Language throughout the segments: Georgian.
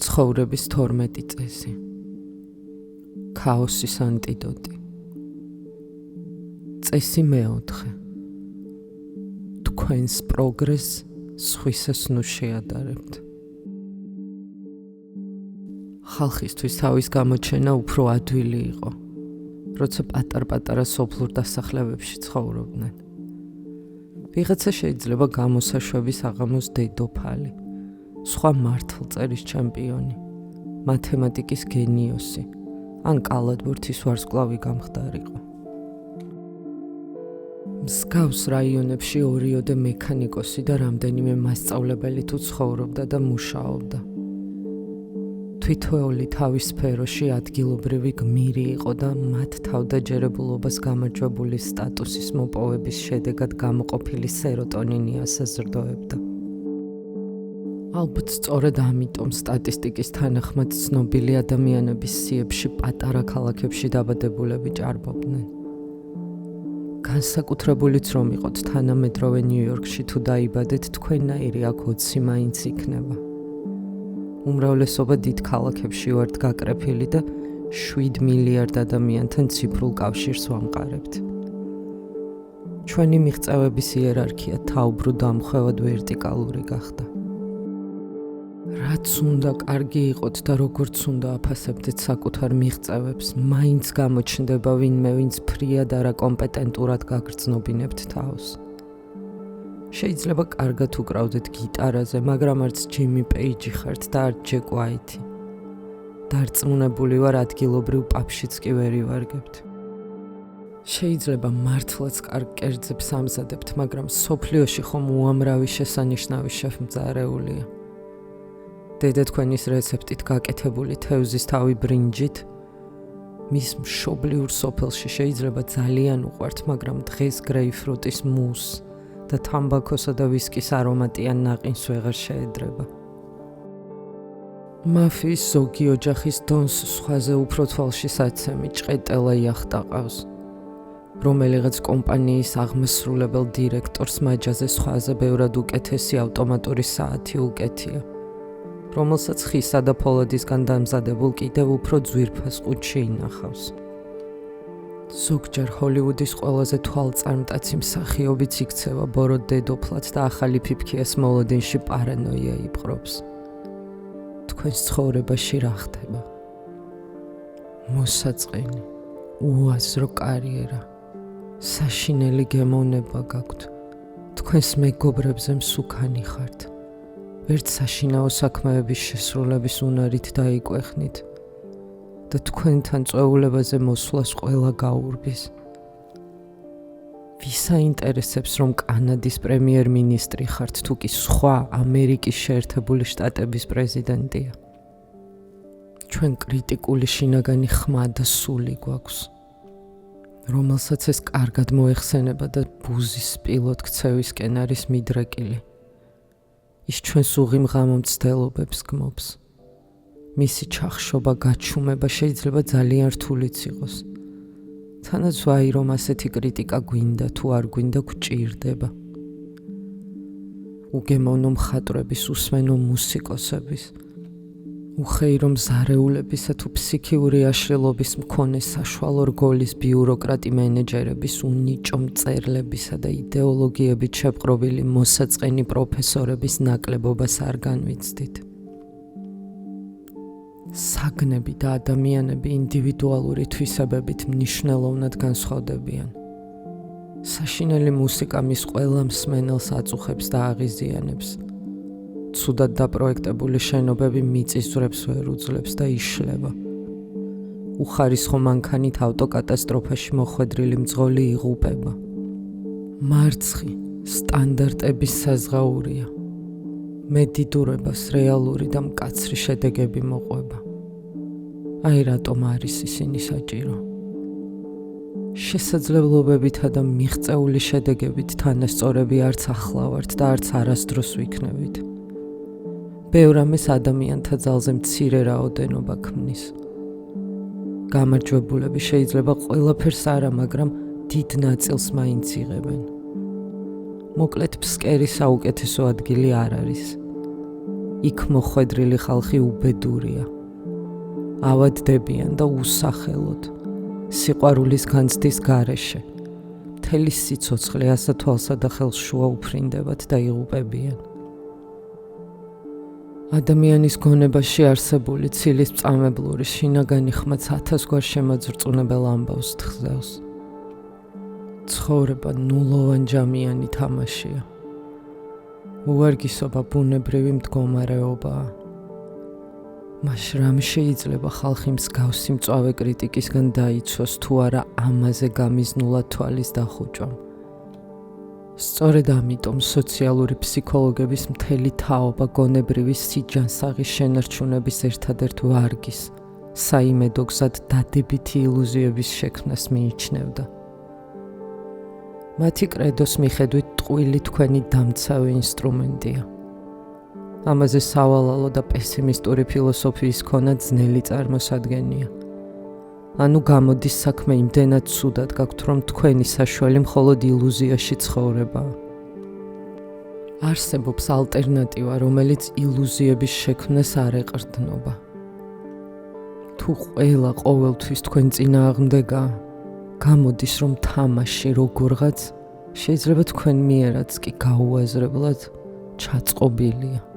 ცხოვრების 12 წესი. ქაოსის ანტიდოტი. წესი მეოთხე. თქვენს პროგრესს სხვისას ნუ შეადარებთ. ხალხისთვის თავის გამოჩენა უფრო ადვილი იყო, როცა პატარ-პატარა სოფლურ დასახლებებში ცხოვრობდნენ. ვიღაცა შეიძლება გამოსაშვების აღამოს დედოფალი, სხვა მართლწერის ჩემპიონი, მათემატიკის გენიოსი, ან კალათბურთის ვარსკვლავი გამხდარიყო. მსგავს რაიონებში ორიოდე მექანიკოსი და რამდენიმე მასწავლებელი თუ ცხოვრობდა და მუშაობდა. თვითეული თავის სფეროში ადგილობრივი გმირი იყო და მათ თავდაჯერებულობას გამარჯვებული სტატუსის მოპოვების შედეგად გამოყოფილი სეროტონინი ასაზრდოებდა. ალბათ სწორედ ამიტომ სტატისტიკის თანახმად ცნობილი ადამიანების სიებში პატარა ქალაქებში დაბადებულები ჭარბობდნენ. განსაკუთრებულიც რომ იყოთ თანამედროვე ნიუ-იორკში თუ დაიბადეთ, თქვენნაირი აქ 20 მაინც იქნება. უმრავლესობა დიდ ქალაქებში ვართ გაკრეფილი და 7 მილიარდ ადამიანთან ციფრულ კავშირს ვამყარებთ. ჩვენი მიღწევების იერარქია თავბრუ დამხვევად ვერტიკალური გახდა. რაც უნდა კარგი იყოთ და როგორც უნდა აფასებდეთ საკუთარ მიღწევებს, მაინც გამოჩნდება ვინმე, ვინც ფრიად არა კომპეტენტურად გაგრძნობინებთ თავს. შეიძლება კარგად უკრავდეთ გიტარაზე, მაგრამ არც ჯიმი პეიჯი ხართ და არც ჯეკ უაითი. დარწმუნებული ვარ, ადგილობრივ პაპშიც კი ვერ ივარგებთ. შეიძლება მართლაც კარგ კერძებს ამზადებთ, მაგრამ სოფლიოში ხომ უამრავი შესანიშნავი შეფმძარეულია. დედა თქვენის რეცეპტით გაკეთებული თევზის თავი ბრინჯით, მის მშობლიურ სოფელში შეიძლება ძალიან უყვართ, მაგრამ დღეს გრეიფრუტის მუსს და თამბაქოსა და ვისკის არომატიან ნაყინს ვეღარ შეედრება. მაფიის ზოგი ოჯახის დონს სხვაზე უფრო თვალში საცემი ჭყეტელა იახტა ყავს, რომელიღაც კომპანიის აღმასრულებელ დირექტორს მაჯაზე სხვაზე ბევრად უკეთესი ავტომატური საათი უკეთია, რომელსაც ხისა და ფოლადისგან დამზადებულ კიდევ უფრო ძვირფას ყუთში ინახავს. ზოგჯერ ჰოლივუდის ყველაზე თვალწარმტაცი მსახიობიც იქცევა ბოროტ დედოფლად და ახალი ფიფქიას მოლოდინში პარანოია იპყრობს. თქვენს ცხოვრებაში რა ხდება? მოსაწყენი, უაზრო კარიერა, საშინელი გემოვნება გაქვთ, თქვენს მეგობრებზე მსუქანი ხართ, ერთ საშინაო საქმეების შესრულების უნარით დაიკვეხნით და თქვენთან წვეულებაზე მოსვლას ყველა გაურბის. ვის აინტერესებს, რომ კანადის პრემიერ-მინისტრი ხართ თუ კი სხვა ამერიკის შეერთებული შტატების პრეზიდენტია? ჩვენ კრიტიკული შინაგანი ხმა და სული გვაქვს, რომელსაც ეს კარგად მოეხსენება და ბუზის სპილოდ ქცევისკენ არის მიდრეკილი. ის ჩვენს უღიმღამო მცდელობებს გმობს. მისი ჩახშობა, გაჩუმება შეიძლება ძალიან რთულიც იყოს. თანაც ვაი, რომ ასეთი კრიტიკა გვინდა თუ არ გვინდა გვჭირდება. უგემოვნო მხატვრების, უსმენო მუსიკოსების, უხეირო მზარეულებისა თუ ფსიქიური აშლილობის მქონე საშუალო რგოლის ბიუროკრატი მენეჯერების, უნიჭო მწერლებისა და იდეოლოგიებით შეპყრობილი მოსაწყენი პროფესორების ნაკლებობას არ განვიცდით. საგნები და ადამიანები ინდივიდუალური თვისებებით მნიშვნელოვნად განსხვავდებიან. საშინელი მუსიკა მის ყველა მსმენელს აწუხებს და აღიზიანებს. ცუდად დაპროექტებული შენობები მიწისძვრებს ვერ უძლებს და იშლება. უხარისხო მანქანით ავტოკატასტროფაში მოხვედრილი მძღოლი იღუპება. მარცხი სტანდარტების საზღაურია. მედიდურებას რეალური და მკაცრი შედეგები მოყვება. აი რატომ არის ისინი საჭირო. შესაძლებლობებითა და მიღწეული შედეგებით თანასწორები არც ახლა ვართ და არც არასდროს ვიქნებით. ბევრ ამას ადამიანთა ძალზე მცირე რაოდენობა ქმნის. გამარჯვებულები შეიძლება ყველაფერს არა, მაგრამ დიდ ნაწილს მაინც იღებენ. მოკლედ ფსკერის საუკეთესო ადგილი არ არის. იქ მოხვედრილი ხალხი უბედურია, ავადდებიან და უსახელოდ, სიყვარულის განცდის გარეშე, მთელი სიცოცხლე ასა თვალსა და ხელს შუა უფრინდებათ და იღუპებიან. ადამიანის გონებაში არსებული ცილის მწამებლური შინაგანი ხმაც 1000 გვარ შემაძრწუნებელ ამბავს თხზავს. ცხოვრება ნულოვანჯამიანი თამაშია. უვარგისობა ბუნებრივი მდგომარეობაა. მას რამ შეიძლება ხალხი მსგავსი მწვავე კრიტიკისგან დაიცვას თუ არა ამაზე გამიზნულად თვალის დახუჭვამ. სწორედ ამიტომ სოციალური ფსიქოლოგების მთელი თაობა გონებრივი სიჯანსაღის შენარჩუნების ერთადერთ ვარგის, საიმედო გზად დადებითი ილუზიების შექმნას მიიჩნევდა. მათი კრედოს მიხედვით ტყვილი თქვენი დამცავი ინსტრუმენტია. ამაზე სავალალო და პესიმისტური ფილოსოფიის ქონა ძნელი წარმოსადგენია. ანუ გამოდის საქმე იმდენად ცუდად გაქვთ, რომ თქვენი საშველი მხოლოდ ილუზიაში ცხოვრებაა. არსებობს ალტერნატივა, რომელიც ილუზიების შექმნას არ ეყრდნობა. თუ ყველა ყოველთვის თქვენ წინააღმდეგაა, გამოდის, რომ თამაში როგორღაც შეიძლება თქვენ მიერაც კი გაუაზრებლად ჩაწყობილია.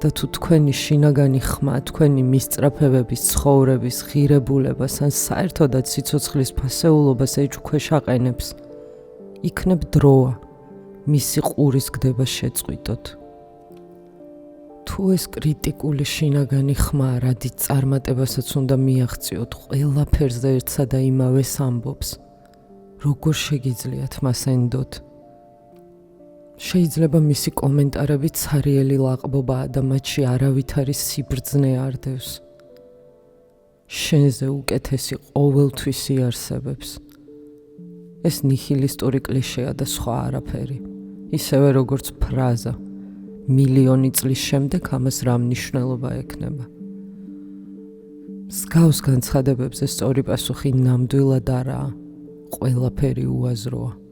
და თუ თქვენი შინაგანი ხმა, თქვენი მისწრაფებების, ცხოვრების, ღირებულებას ან საერთოდაც სიცოცხლის ფასეულობას ეჭვქვეშ აყენებს, იქნებ დროა, მისი ყურის გდება შეწყვიტოთ. თუ ეს კრიტიკული შინაგანი ხმა, რადით წარმატებასაც უნდა მიაღწიოთ, ყველაფერზე ერთსა და იმავეს ამბობს, როგორ შეგიძლიათ მას ენდოთ? შეიძლება მისი კომენტარები ცარიელი ლაყბობაა და მათში არავითარი სიბრძნე არდევს. შენზე უკეთესი ყოველთვის იარსებებს. ეს ნიჰილისტური კლიშეა და სხვა არაფერი. ისევე როგორც ფრაზა. მილიონი წლის შემდეგ ამას რა მნიშვნელობა ექნება? მსგავს განცხადებებზე სწორი პასუხი ნამდვილად არაა. ყველაფერი უაზროა.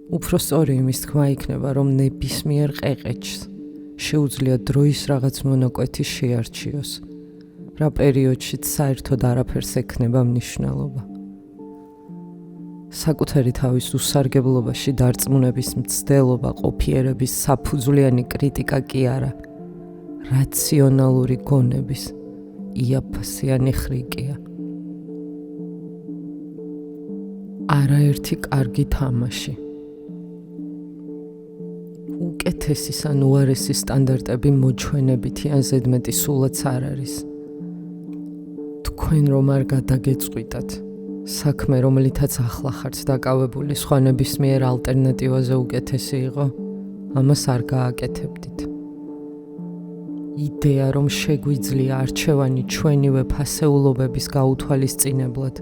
უფრო სწორი იმის თქმა იქნება, რომ ნებისმიერ ყეყეჩს შეუძლია დროის რაღაც მონაკვეთი შეარჩიოს, რა პერიოდშიც საერთოდ არაფერს ექნება მნიშვნელობა. საკუთარი თავის უსარგებლობაში დარწმუნების მცდელობა ყოფიერების საფუძვლიანი კრიტიკა კი არა, რაციონალური გონების იაფასიანი ხრიკია. არაერთი კარგი თამაში. უკეთესის ან უარესი სტანდარტები მოჩვენებითი ან ზედმეტი სულაც არ არის. თქვენ რომ არ გადაგეწყვიტათ, საქმე რომლითაც ახლა ხართ დაკავებული სხვა ნებისმიერ ალტერნატივაზე უკეთესი იყო, ამას არ გააკეთებდით. იდეა რომ შეგვიძლია არჩევანი ჩვენივე ფასეულობების გაუთვალისწინებლად,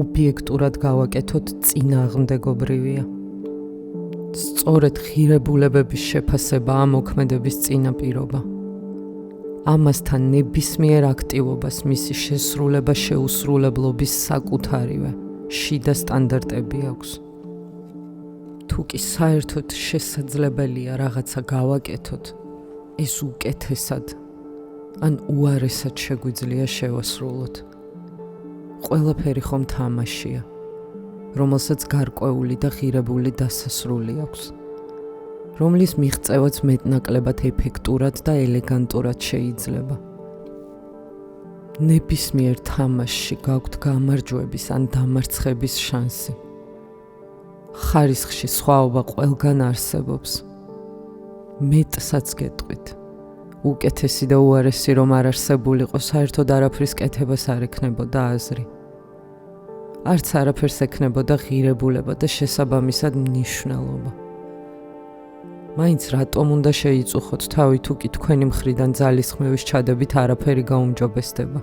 ობიექტურად გავაკეთოთ წინააღმდეგობრივია. სწორედ ღირებულებების შეფასება ამოქმედების წინაპირობა. ამასთან ნებისმიერ აქტივობას მისი შესრულება შეუსრულებლობის საკუთარივე შიდა სტანდარტები აქვს. თუ კი საერთოდ შესაძლებელია რაღაცა გავაკეთოთ, ეს უკეთესად ან უარესად შეგვიძლია შევასრულოთ. ყველაფერი ხომ თამაშია, რომელსაც გარკვეული და ღირებული დასასრული აქვს, რომლის მიღწევაც მეტნაკლებად ეფექტურად და ელეგანტურად შეიძლება. ნებისმიერ თამაშში გაქვთ გამარჯვების ან დამარცხების შანსი. ხარისხში სხვაობა ყველგან არსებობს. მეტსაც გეტყვით. უკეთესი და უარესი რომ არ არსებულიყო, საერთოდ არაფრის კეთებას არ ექნებოდა აზრი. არც არაფერს ექნებოდა ღირებულება და შესაბამისად მნიშვნელობა. მაინც რატომ უნდა შეიწუხოთ თავი, თუ კი თქვენი მხრიდან ძალისხმევის ჩადებით არაფერი გაუმჯობესდება.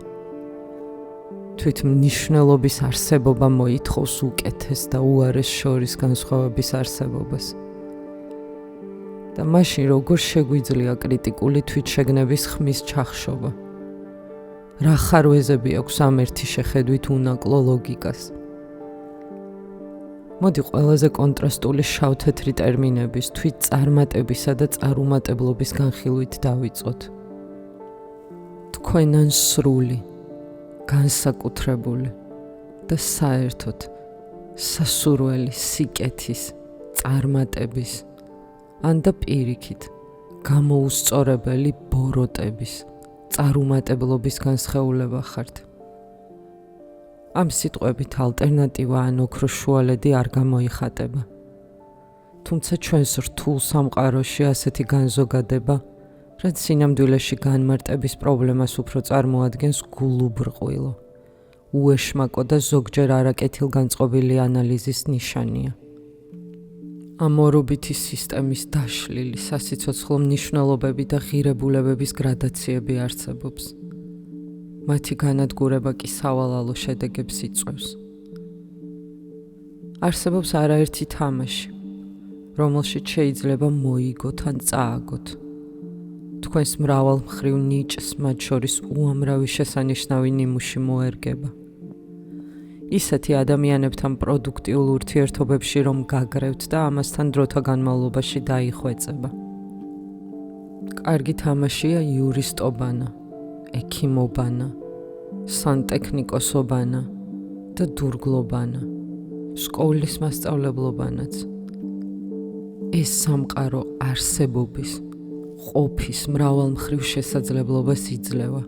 თვით მნიშვნელობის არსებობა მოითხოვს უკეთეს და უარეს შორის განსხვავების არსებობას. და მაშინ როგორ შეგვიძლია კრიტიკული თვითშეგნების ხმის ჩახშობა? რა ხარვეზები აქვს ამ ერთი შეხედვით უნაკლო ლოგიკას? მოდი ყველაზე კონტრასტული შავ-თეთრი ტერმინების, თვით წარმატებისა და წარუმატებლობის განხილვით დავიწყოთ. თქვენან სრული, განსაკუთრებული და საერთოდ სასურველი სიკეთის, წარმატების, ან და პირიქით, გამოუსწორებელი ბოროტების, წარუმატებლობის განსხეულება ხართ. ამ სიტყვებით ალტერნატივა ან ოქრო შუალედი არ გამოიხატება. თუმცა ჩვენს რთულ სამყაროში ასეთი განზოგადება, რაც სინამდვილეში განმარტების პრობლემას უფრო წარმოადგენს გულუბრყვილო, უეშმაკო და ზოგჯერ არაკეთილგანწყობილი ანალიზის ნიშანია. ამ ორობითი სისტემის დაშლილი სასიცოცხლო მნიშვნელობები და ღირებულებების გრადაციები არსებობს. მათი განადგურება კი სავალალო შედეგებს იწვევს. არსებობს არაერთი თამაში, რომელშიც შეიძლება მოიგოთ ან წააგოთ. თქვენს მრავალმხრივ ნიჭს მათ შორის უამრავი შესანიშნავი ნიმუში მოერგება. ისეთი ადამიანებთან პროდუქტიულ ურთიერთობებში რომ გაგრევთ და ამასთან დროთა განმავლობაში დაიხვეწება. კარგი თამაშია იურისტობანა, ექიმობანა, სანტექნიკოსობანა და დურგლობანა, სკოლის მასწავლებლობანაც. ეს სამყარო არსებობის, ყოფის მრავალმხრივ შესაძლებლობას იძლევა.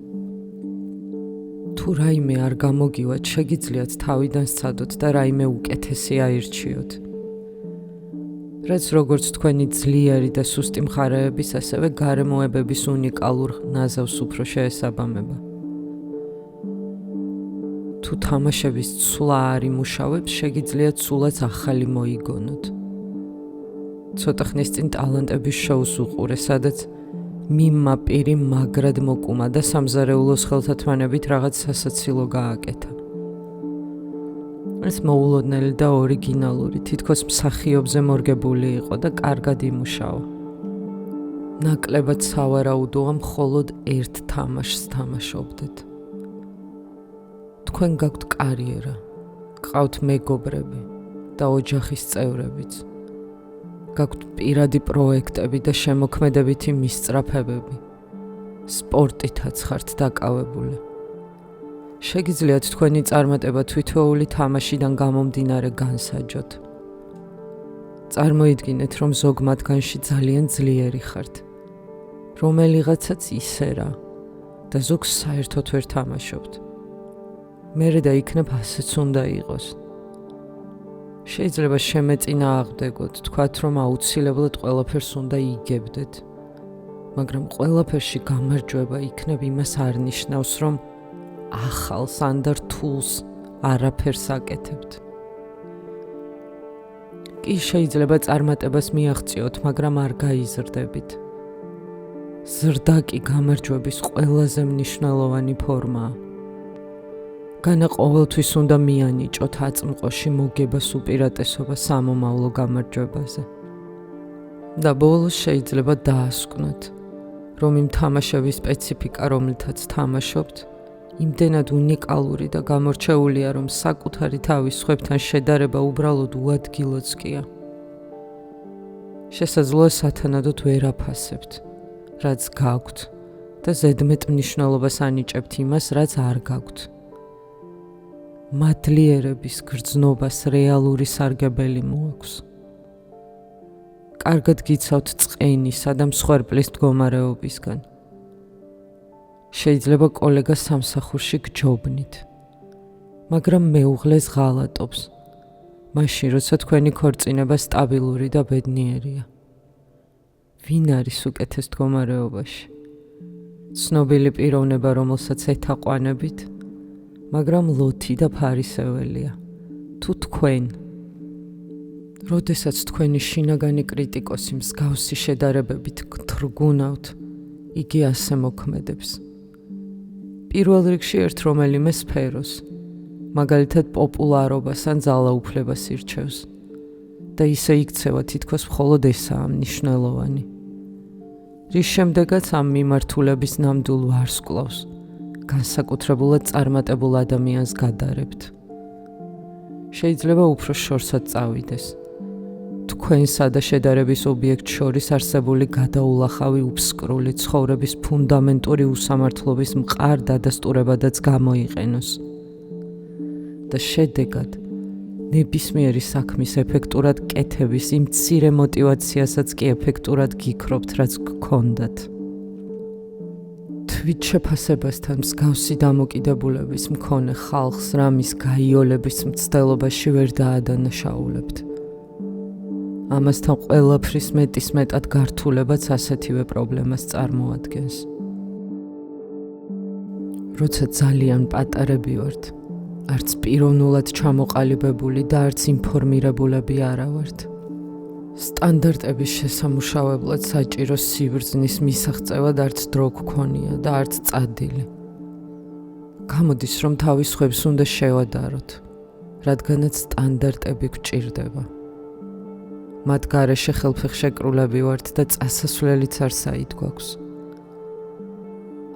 თუ რაიმე არ გამოგივათ, შეგიძლიათ თავიდან სცადოთ და რაიმე უკეთესი აირჩიოთ. რაც როგორც თქვენი ძლიერი და სუსტი მხარეების, ასევე გარემოებების უნიკალურ ნაზავს უფრო შეესაბამება. თუ თამაშების ცვლა არ იმუშავებს, შეგიძლიათ სულაც ახალი მოიგონოთ. ცოტა ხნის წინ ტალანტების შოუს უყურე, სადაც მიმმა პირი მაგრად მოკუმა და სამზარეულოს ხელთათმანებით რაღაც სასაცილო გააკეთა. ეს მოულოდნელი და ორიგინალური, თითქოს მსახიობზე მორგებული იყო და კარგად იმუშავა. ნაკლებად სავარაუდოა, მხოლოდ ერთ თამაშს თამაშობდეთ. თქვენ გაქვთ კარიერა, გყავთ მეგობრები და ოჯახის წევრებიც. გაქვთ პირადი პროექტები და შემოქმედებითი მისწრაფებები. სპორტითაც ხართ დაკავებული. შეგიძლიათ თქვენი წარმატება თვითეული თამაშიდან გამომდინარე განსაჯოთ. წარმოიდგინეთ, რომ ზოგ მათგანში ძალიან ძლიერი ხართ. რომელიღაცაც ისე რა და ზოგს საერთოდ ვერ თამაშობთ. მერე და იქნებ ასეც უნდა იყოს. შეიძლება შემეწინააღმდეგოთ, თქვათ, რომ აუცილებლად ყველაფერს უნდა იგებდეთ. მაგრამ ყველაფერში გამარჯვება იქნებ იმას არ ნიშნავს, რომ ახალს ან და რთულს არაფერს აკეთებთ. კი შეიძლება წარმატებას მიაღწიოთ, მაგრამ არ გაიზრდებით. ზრდა კი გამარჯვების ყველაზე მნიშვნელოვანი ფორმაა. განა ყოველთვის უნდა მიანიჭოთ აწმყოში მოგებას უპირატესობა სამომავლო გამარჯვებაზე. და ბოლოს შეიძლება დაასკვნოთ, რომ იმ თამაშების სპეციფიკა, რომლითაც თამაშობთ, იმდენად უნიკალური და გამორჩეულია, რომ საკუთარი თავის სხვებთან შედარება უბრალოდ უადგილოც კია. შესაძლოა სათანადოდ ვერ აფასებთ, რაც გაქვთ და ზედმეტ მნიშვნელობას ანიჭებთ იმას, რაც არ გაქვთ. მადლიერების გრძნობას რეალური სარგებელი მოაქვს. კარგად გიცავთ წყენისა და მსხვერპლის მდგომარეობისგან. შეიძლება კოლეგა სამსახურში გჯობნით, მაგრამ მეუღლეს ღალატობს, მაშინ როცა თქვენი ქორწინება სტაბილური და ბედნიერია. ვინ არის უკეთეს მდგომარეობაში? ცნობილი პიროვნება, რომელსაც ეთაყვანებით, მაგრამ ლოთი და ფარისეველია. თუ თქვენ, როდესაც თქვენი შინაგანი კრიტიკოსი მსგავსი შედარებებით გთრგუნავთ, იგი ასე მოქმედებს. პირველ რიგში ერთ რომელიმე სფეროს, მაგალითად პოპულარობას ან ძალაუფლებას ირჩევს და ისე იქცევა თითქოს მხოლოდ ესაა მნიშვნელოვანი. რის შემდეგაც ამ მიმართულების ნამდვილ ვარსკვლავს განსაკუთრებულად წარმატებულ ადამიანს გადარებთ. შეიძლება უფრო შორსაც წავიდეს. თქვენსა და შედარების ობიექტ შორის არსებული გადაულახავი უფსკრული ცხოვრების ფუნდამენტური უსამართლობის მყარ დადასტურებადაც გამოიყენოს. და შედეგად ნებისმიერი საქმის ეფექტურად კეთების იმ მცირე მოტივაციასაც კი ეფექტურად გიქრობთ, რაც გქონდათ. თვით შეფასებასთან მსგავსი დამოკიდებულების მქონე ხალხს რამის გაიოლების მცდელობაში ვერ დაადანაშაულებთ. ამასთან ყველაფრის მეტისმეტად გართულებაც ასეთივე პრობლემას წარმოადგენს. როცა ძალიან პატარები ვართ, არც პიროვნულად ჩამოყალიბებული და არც ინფორმირებულები არა ვართ. სტანდარტების შესამუშავებლად საჭირო სიბრძნის მისაღწევად არც დრო გქონია და არც წადილი. გამოდის, რომ თავის ხვებს უნდა შევადაროთ, რადგანაც სტანდარტები გვჭირდება. მათ გარეშე ხელფეხშეკრულები ვართ და წასასვლელიც არ საით გვაქვს.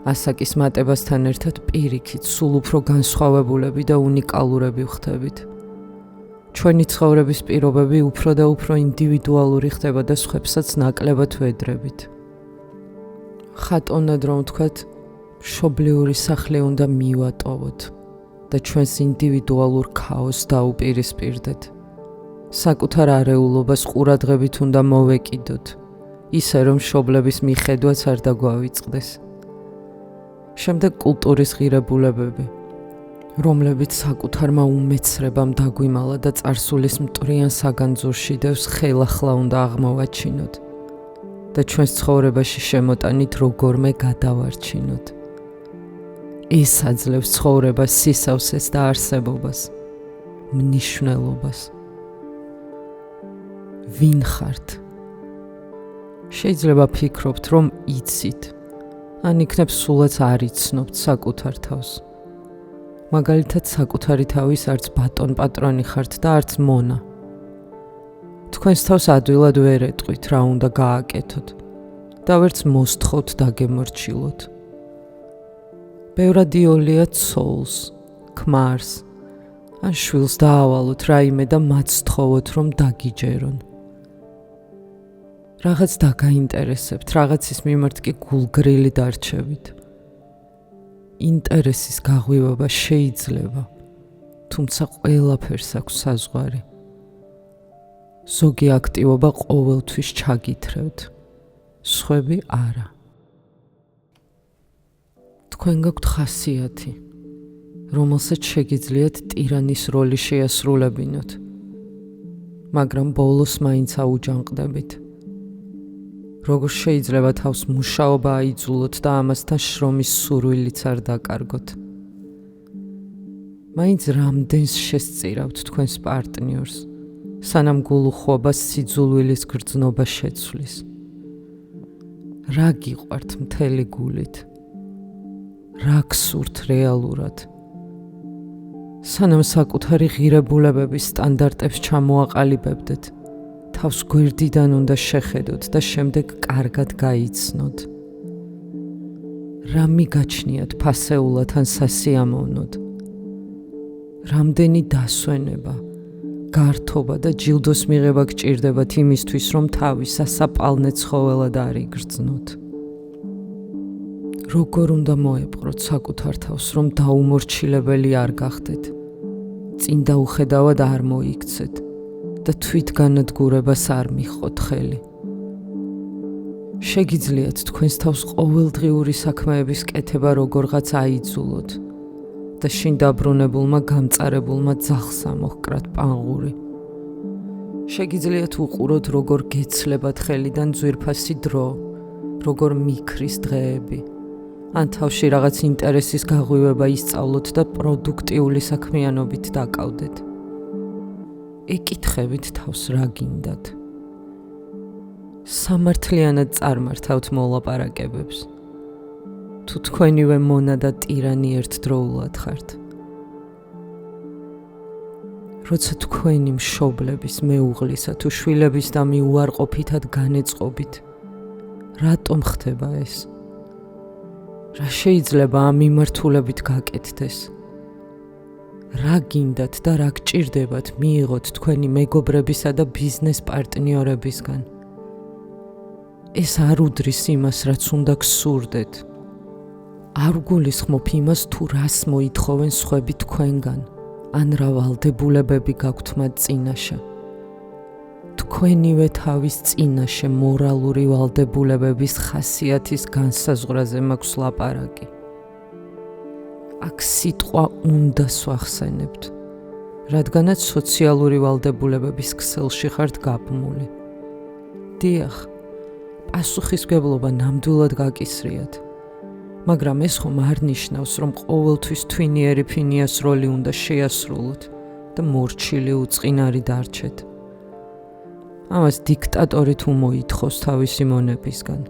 ასაკის მატებასთან ერთად პირიქით სულ უფრო განსხვავებულები და უნიკალურები ვხდებით. ჩვენი ცხოვრების პირობები უფრო და უფრო ინდივიდუალური ხდება და სხვებსაც ნაკლებად ვედრებით. ხატონად რომ ვთქვათ, მშობლიური სახლი უნდა მივატოვოთ და ჩვენს ინდივიდუალურ ქაოსს დაუპირისპირდეთ. საკუთარ არეულობას ყურადღებით უნდა მოვეკიდოთ, ისე რომ მშობლების მიხედვაც არ დაგვავიწყდეს. შემდეგ კულტურის ღირებულებები, რომლებიც საკუთარმა უმეცრებამ დაგვიმალა და წარსულის მტვრიან საგანძურში დევს ხელახლა უნდა აღმოვაჩინოთ და ჩვენს ცხოვრებაში შემოტანით როგორმე გადავარჩინოთ. ეს აძლევს ცხოვრებას სისავსეს და არსებობას, მნიშვნელობას. ვინ ხართ? შეიძლება ფიქრობთ, რომ იცით, ან იქნებ სულაც არ იცნობთ საკუთარ თავს. მაგალითად საკუთარი თავის არც ბატონ პატრონი ხართ და არც მონა. თქვენს თავს ადვილად ვერ ეტყვით რა უნდა გააკეთოთ და ვერც მოსთხოვთ დაგემორჩილოთ. ბევრად იოლია ცოლს, ქმარს, ან შვილს დაავალოთ რაიმე და მათ სთხოვოთ რომ დაგიჯერონ. რაღაც დაგაინტერესებთ, რაღაცის მიმართ კი გულგრილი დარჩებით. ინტერესის გაღვივება შეიძლება, თუმცა ყველაფერს აქვს საზღვარი. ზოგი აქტივობა ყოველთვის ჩაგითრევთ, სხვები არა. თქვენ გაქვთ ხასიათი, რომელსაც შეგიძლიათ ტირანის როლი შეასრულებინოთ, მაგრამ ბოლოს მაინც აუჯანყდებით. როგორ შეიძლება თავს მუშაობა აიძულოთ და ამასთან შრომის სურვილიც არ დაკარგოთ. მაინც რამდენს შესწირავთ თქვენს პარტნიორს, სანამ გულუხვობას სიძულვილის გრძნობა შეცვლის. რა გიყვართ მთელი გულით? რა გსურთ რეალურად? სანამ საკუთარი ღირებულებების სტანდარტებს ჩამოაყალიბებდეთ, თავს გვერდიდან უნდა შეხედოთ და შემდეგ კარგად გაიცნოთ. რა მიგაჩნიათ ფასეულად ან სასიამოვნოდ? რამდენი დასვენება, გართობა და ჯილდოს მიღება გჭირდებათ იმისთვის, რომ თავი სასაპალნე ცხოველად არ იგრძნოთ? როგორ უნდა მოეპყროთ საკუთარ თავს, რომ დაუმორჩილებელი არ გახდეთ, წინ დაუხედავად არ მოიქცეთ და თვითგანადგურებას არ მიჰყოთ ხელი? შეგიძლიათ თქვენს თავს ყოველდღიური საქმეების კეთება როგორღაც აიძულოთ და შინ დაბრუნებულმა გამწარებულმა ძაღლს ამოჰკრათ პანღური. შეგიძლიათ უყუროთ როგორ გეცლებათ ხელიდან ძვირფასი დრო, როგორ მიქრის დღეები, ან თავში რაღაც ინტერესის გაღვივება ისწავლოთ და პროდუქტიული საქმიანობით დაკავდეთ. ეკითხებით თავს რა გინდათ? სამართლიანად წარმართავთ მოლაპარაკებებს? თუ თქვენივე მონა და ტირანი ერთდროულად ხართ? როცა თქვენი მშობლების, მეუღლისა თუ შვილების და მიუარყოფითად განეწყობით, რატომ ხდება ეს? რა შეიძლება ამ მიმართულებით გაკეთდეს? რა გინდათ და რა გჭირდებათ მიიღოთ თქვენი მეგობრებისა და ბიზნეს პარტნიორებისგან. ეს არ უდრის იმას, რაც უნდა გსურდეთ. არ გულისხმობ იმას, თუ რას მოითხოვენ სხვები თქვენგან, ან რა ვალდებულებები გაქვთ მათ წინაშე. თქვენივე თავის წინაშე მორალური ვალდებულებების ხასიათის განსაზღვრაზე მაქვს ლაპარაკი. აქ სიტყვა უნდას ვახსენებთ, რადგანაც სოციალური ვალდებულებების ქსელში ხართ გაბმული. დიახ, პასუხისმგებლობა ნამდვილად გაკისრიათ, მაგრამ ეს ხომ არ ნიშნავს, რომ ყოველთვის თვინიერი ფინიას როლი უნდა შეასრულოთ და მორჩილი უწყინარი დარჩეთ. ამას დიქტატორი თუ მოითხოვს თავისი მონებისგან.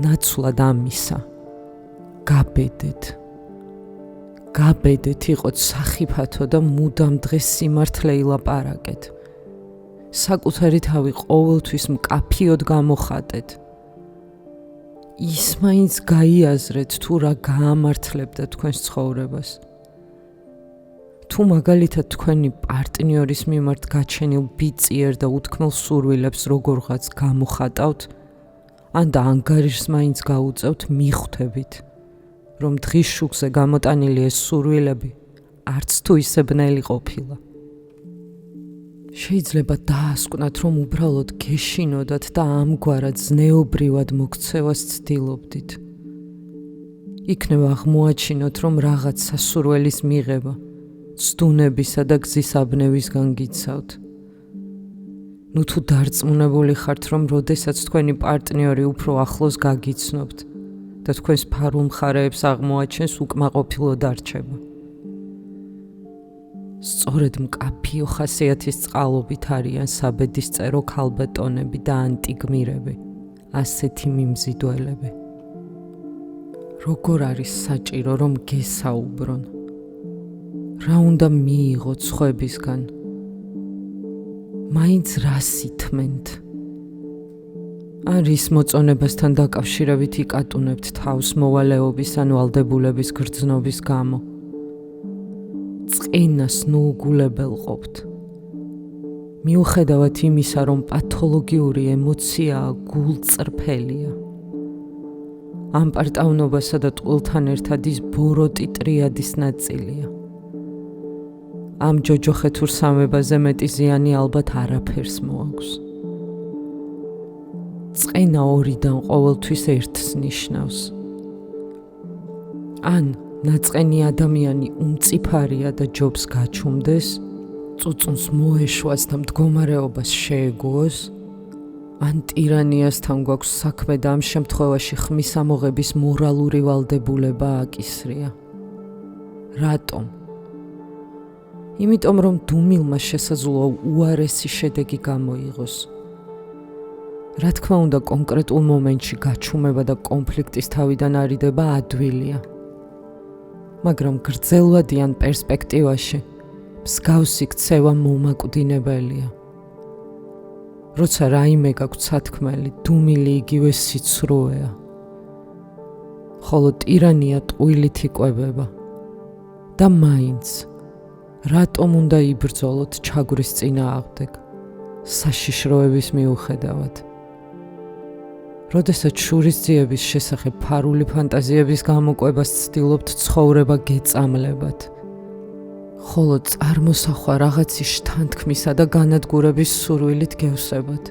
ნაცვლად ამისა გაბედეთ იყოთ სახიფათო და მუდამ დღეს სიმართლე ილაპარაკეთ. საკუთარი თავი ყოველთვის მკაფიოდ გამოხატეთ. ის მაინც გაიაზრეთ თუ რა გაამართლებდა თქვენს ცხოვრებას. თუ მაგალითად თქვენი პარტნიორის მიმართ გაჩენილ ბიწიერ და უთქმელ სურვილებს როგორღაც გამოხატავთ, ან და ანგარიშს მაინც გაუწევთ, მიხვდებით, რომ დღის შუქზე გამოტანილი ეს სურვილები არც თუ ისე ბნელი ყოფილა. შეიძლება დაასკვნათ, რომ უბრალოდ გეშინოდათ და ამგვარად ზნეობრივად მოქცევას ცდილობდით. იქნებ აღმოაჩინოთ, რომ რაღაც სასურველის მიღება ცდუნებისა და გზის აბნევისგან გიცავთ. ნუ თუ დარწმუნებული ხართ, რომ როდესაც თქვენი პარტნიორი უფრო ახლოს გაგიცნობთ და თქვენს ფარულ მხარეებს აღმოაჩენს, უკმაყოფილო დარჩება. სწორედ მკაფიო ხასიათის წყალობით არიან საბედისწერო ქალბატონები და ანტიგმირები, ასეთი მიმზიდველები. როგორ არის საჭირო, რომ გესაუბრონ? რა უნდა მიიღოთ სხვებისგან? მაინც რას ითმენთ? არის მოწონებასთან დაკავშირებით იკატუნებთ თავს მოვალეობის ან ვალდებულების გრძნობის გამო. წყინას ნუუგულებელყოფთ. მიუხედავად იმისა, რომ პათოლოგიური ემოციაა, გულწრფელია. ამ პარტავნობასა და ტყუილთან ერთად ის ბოროტი ტრიადის ნაწილია. ამ ჯოჯოხეთურ სამებაზე მეტი ზიანი ალბათ არაფერს მოაქვს. წყენა ორიდან ყოველთვის ერთს ნიშნავს. ან ნაწყენი ადამიანი უმწიფარია და ჯობს გაჩუმდეს, წუწუნს მოეშვას და მდგომარეობას შეეგუოს, ან ტირანიასთან გვაქვს საქმე და ამ შემთხვევაში ხმის ამოღების მორალური ვალდებულება აკისრია. რატომ? იმიტომ რომ დუმილმა შესაძლოა უარესი შედეგი გამოიღოს. რა თქმა უნდა, კონკრეტულ მომენტში გაჩუმება და კონფლიქტის თავიდან არიდება ადვილია. მაგრამ გრძელვადიან პერსპექტივაში მსგავსი ქცევა მომაკვდინებელია. როცა რაიმე გაქვთ სათქმელი, დუმილი იგივე სიცრუეა. ხოლო ტირანია ტყუილით იკვებება. და მაინც რატომ უნდა იბრძოლოთ ჩაგვრის წინააღმდეგ, საშიშროების მიუხედავად? როდესაც შურისძიების შესახებ ფარული ფანტაზიების გამოკვებას ცდილობთ ცხოვრება გეწამლებათ, ხოლო წარმოსახვა რაღაცის შთანთქმისა და განადგურების სურვილით გევსებათ.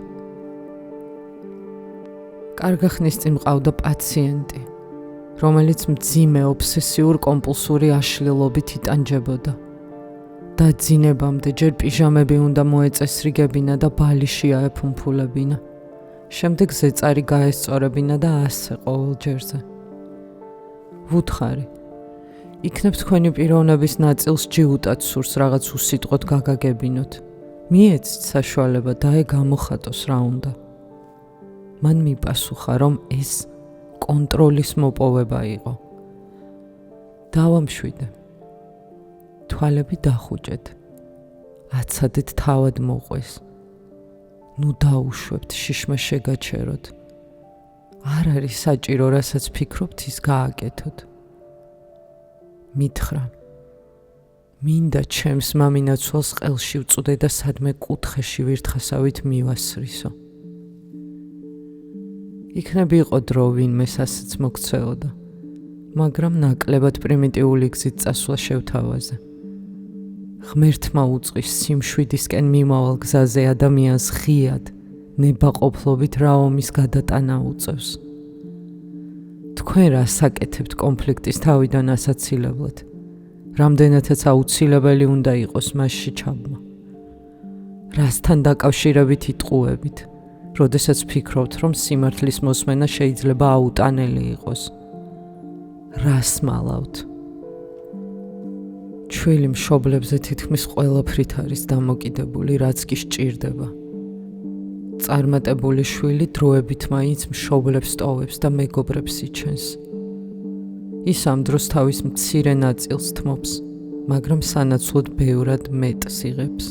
კარგა ხნის წინ მყავდა პაციენტი, რომელიც მძიმე ობსესიურ კომპულსური აშლილობით იტანჯებოდა. დაძინებამდე ჯერ პიჟამები უნდა მოეწესრიგებინა და ბალიში აეფუმფულებინა. შემდეგ ზეწარი გაესწორებინა და ასე ყოველ ჯერზე. ვუთხარი, იქნებ თქვენი პიროვნების ნაწილს ჯიუტად სურს რაღაც უსიტყვოდ გაგაგებინოთ. მიეცით საშუალება და გამოხატოს რა უნდა. მან მიპასუხა, რომ ეს კონტროლის მოპოვება იყო. დავამშვიდე. თვალები დახუჭეთ. აცადეთ თავად მოყვეს. ნუ დაუშვებთ, შიშმა შეგაჩეროთ. არ არის საჭირო, რასაც ფიქრობთ, ის გააკეთოთ. მითხრა, მინდა ჩემს მამინაცვალს ყელში ვწუდე და სადმე კუთხეში ვირთხასავით მივასრისო. იქნები იყო დრო ვინმეს ასეც მოგცეოდა, მაგრამ ნაკლებად პრიმიტიული გზით წასვლა შევთავაზე. ღმერთმა უწყის სიმშვიდისკენ მიმავალ გზაზე ადამიანს ღიად, ნებაყოფლობით რა ომის გადატანა უწევს. თქვენ რა საკეთებთ კონფლიქტის თავიდან ასაცილებლად, რამდენადაც აუცილებელი უნდა იყოს მასში ჩაბმა. რასთან დაკავშირებით იტყუებით, როდესაც ფიქრობთ, რომ სიმართლის მოსმენა შეიძლება აუტანელი იყოს. რას მალავთ? ჩვილი მშობლებზე თითქმის ყველაფრით არის დამოკიდებული, რაც კი სჭირდება. წარმატებული შვილი დროებით მაინც მშობლებს ტოვებს და მეგობრებს იჩენს. ის ამ დროს თავის მცირე ნაწილს თმობს, მაგრამ სანაცვლოდ ბევრად მეტს იღებს.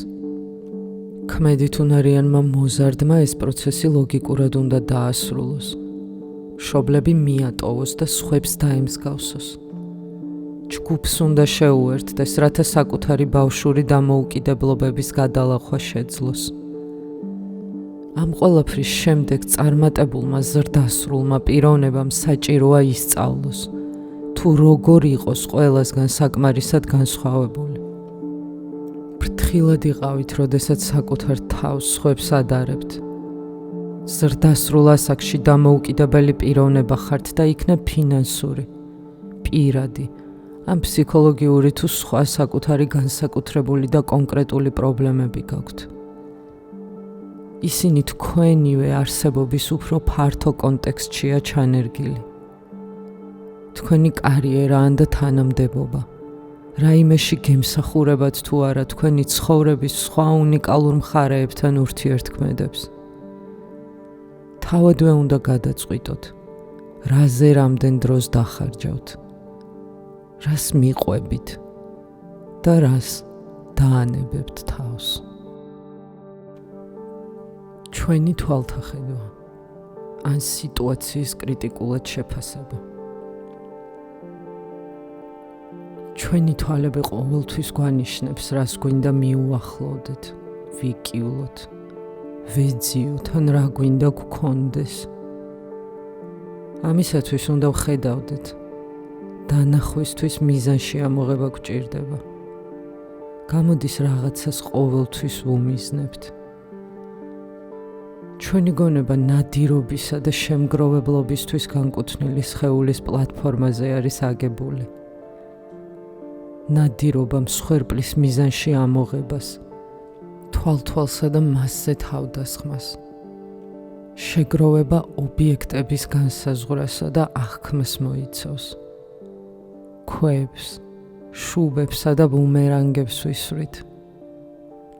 ქმედით უნარიანმა მოზარდმა ეს პროცესი ლოგიკურად უნდა დაასრულოს. მშობლები მიატოვოს და სხვებს დაემსგავსოს. ჯგუფს უნდა შეუერთდეს, რათა საკუთარი ბავშვური დამოუკიდებლობების გადალახვა შეძლოს. ამ ყველაფრის შემდეგ წარმატებულმა ზრდასრულმა პიროვნებამ საჭიროა ისწავლოს, თუ როგორ იყოს ყველასგან საკმარისად განსხვავებული. ფრთხილად იყავით, როდესაც საკუთარ თავს სხვებს ადარებთ. ზრდასრულ ასაკში დამოუკიდებელი პიროვნება ხართ და იქნებ ფინანსური, პირადი, ან ფსიქოლოგიური თუ სხვა საკუთარი განსაკუთრებული და კონკრეტული პრობლემები გაქვთ. ისინი თქვენივე არსებობის უფრო ფართო კონტექსტშია ჩანერგილი. თქვენი კარიერა ან და თანამდებობა, რაიმეში გემსახურებათ თუ არა თქვენი ცხოვრების სხვა უნიკალურ მხარეებთან ურთიერთქმედებს. თავადვე უნდა გადაწყვიტოთ, რაზე რამდენ დროს დახარჯავთ, რას მიყვებით და რას დაანებებთ თავს. ჩვენი თვალთახედვა ან სიტუაციის კრიტიკულად შეფასება. ჩვენი თვალები ყოველთვის გვანიშნებს, რას გვინდა მიუახლოვდეთ, ვიკივლოთ, ვეძიოთ ან რა გვინდა გვქონდეს. ამისათვის უნდა ვხედავდეთ, დანახვისთვის მიზანში ამოღება გვჭირდება. გამოდის რაღაცას ყოველთვის ვუმიზნებთ. ჩვენი გონება ნადირობისა და შემგროვებლობისთვის განკუთვნილი სხეულის პლატფორმაზე არის აგებული. ნადირობა მსხვერპლის მიზანში ამოღებას, თვალთვალსა და მასზე თავდასხმას. შეგროვება ობიექტების განსაზღვრასა და აღქმას მოიცავს. ქვებს, შუბებსა და ბუმერანგებს ვისვრით.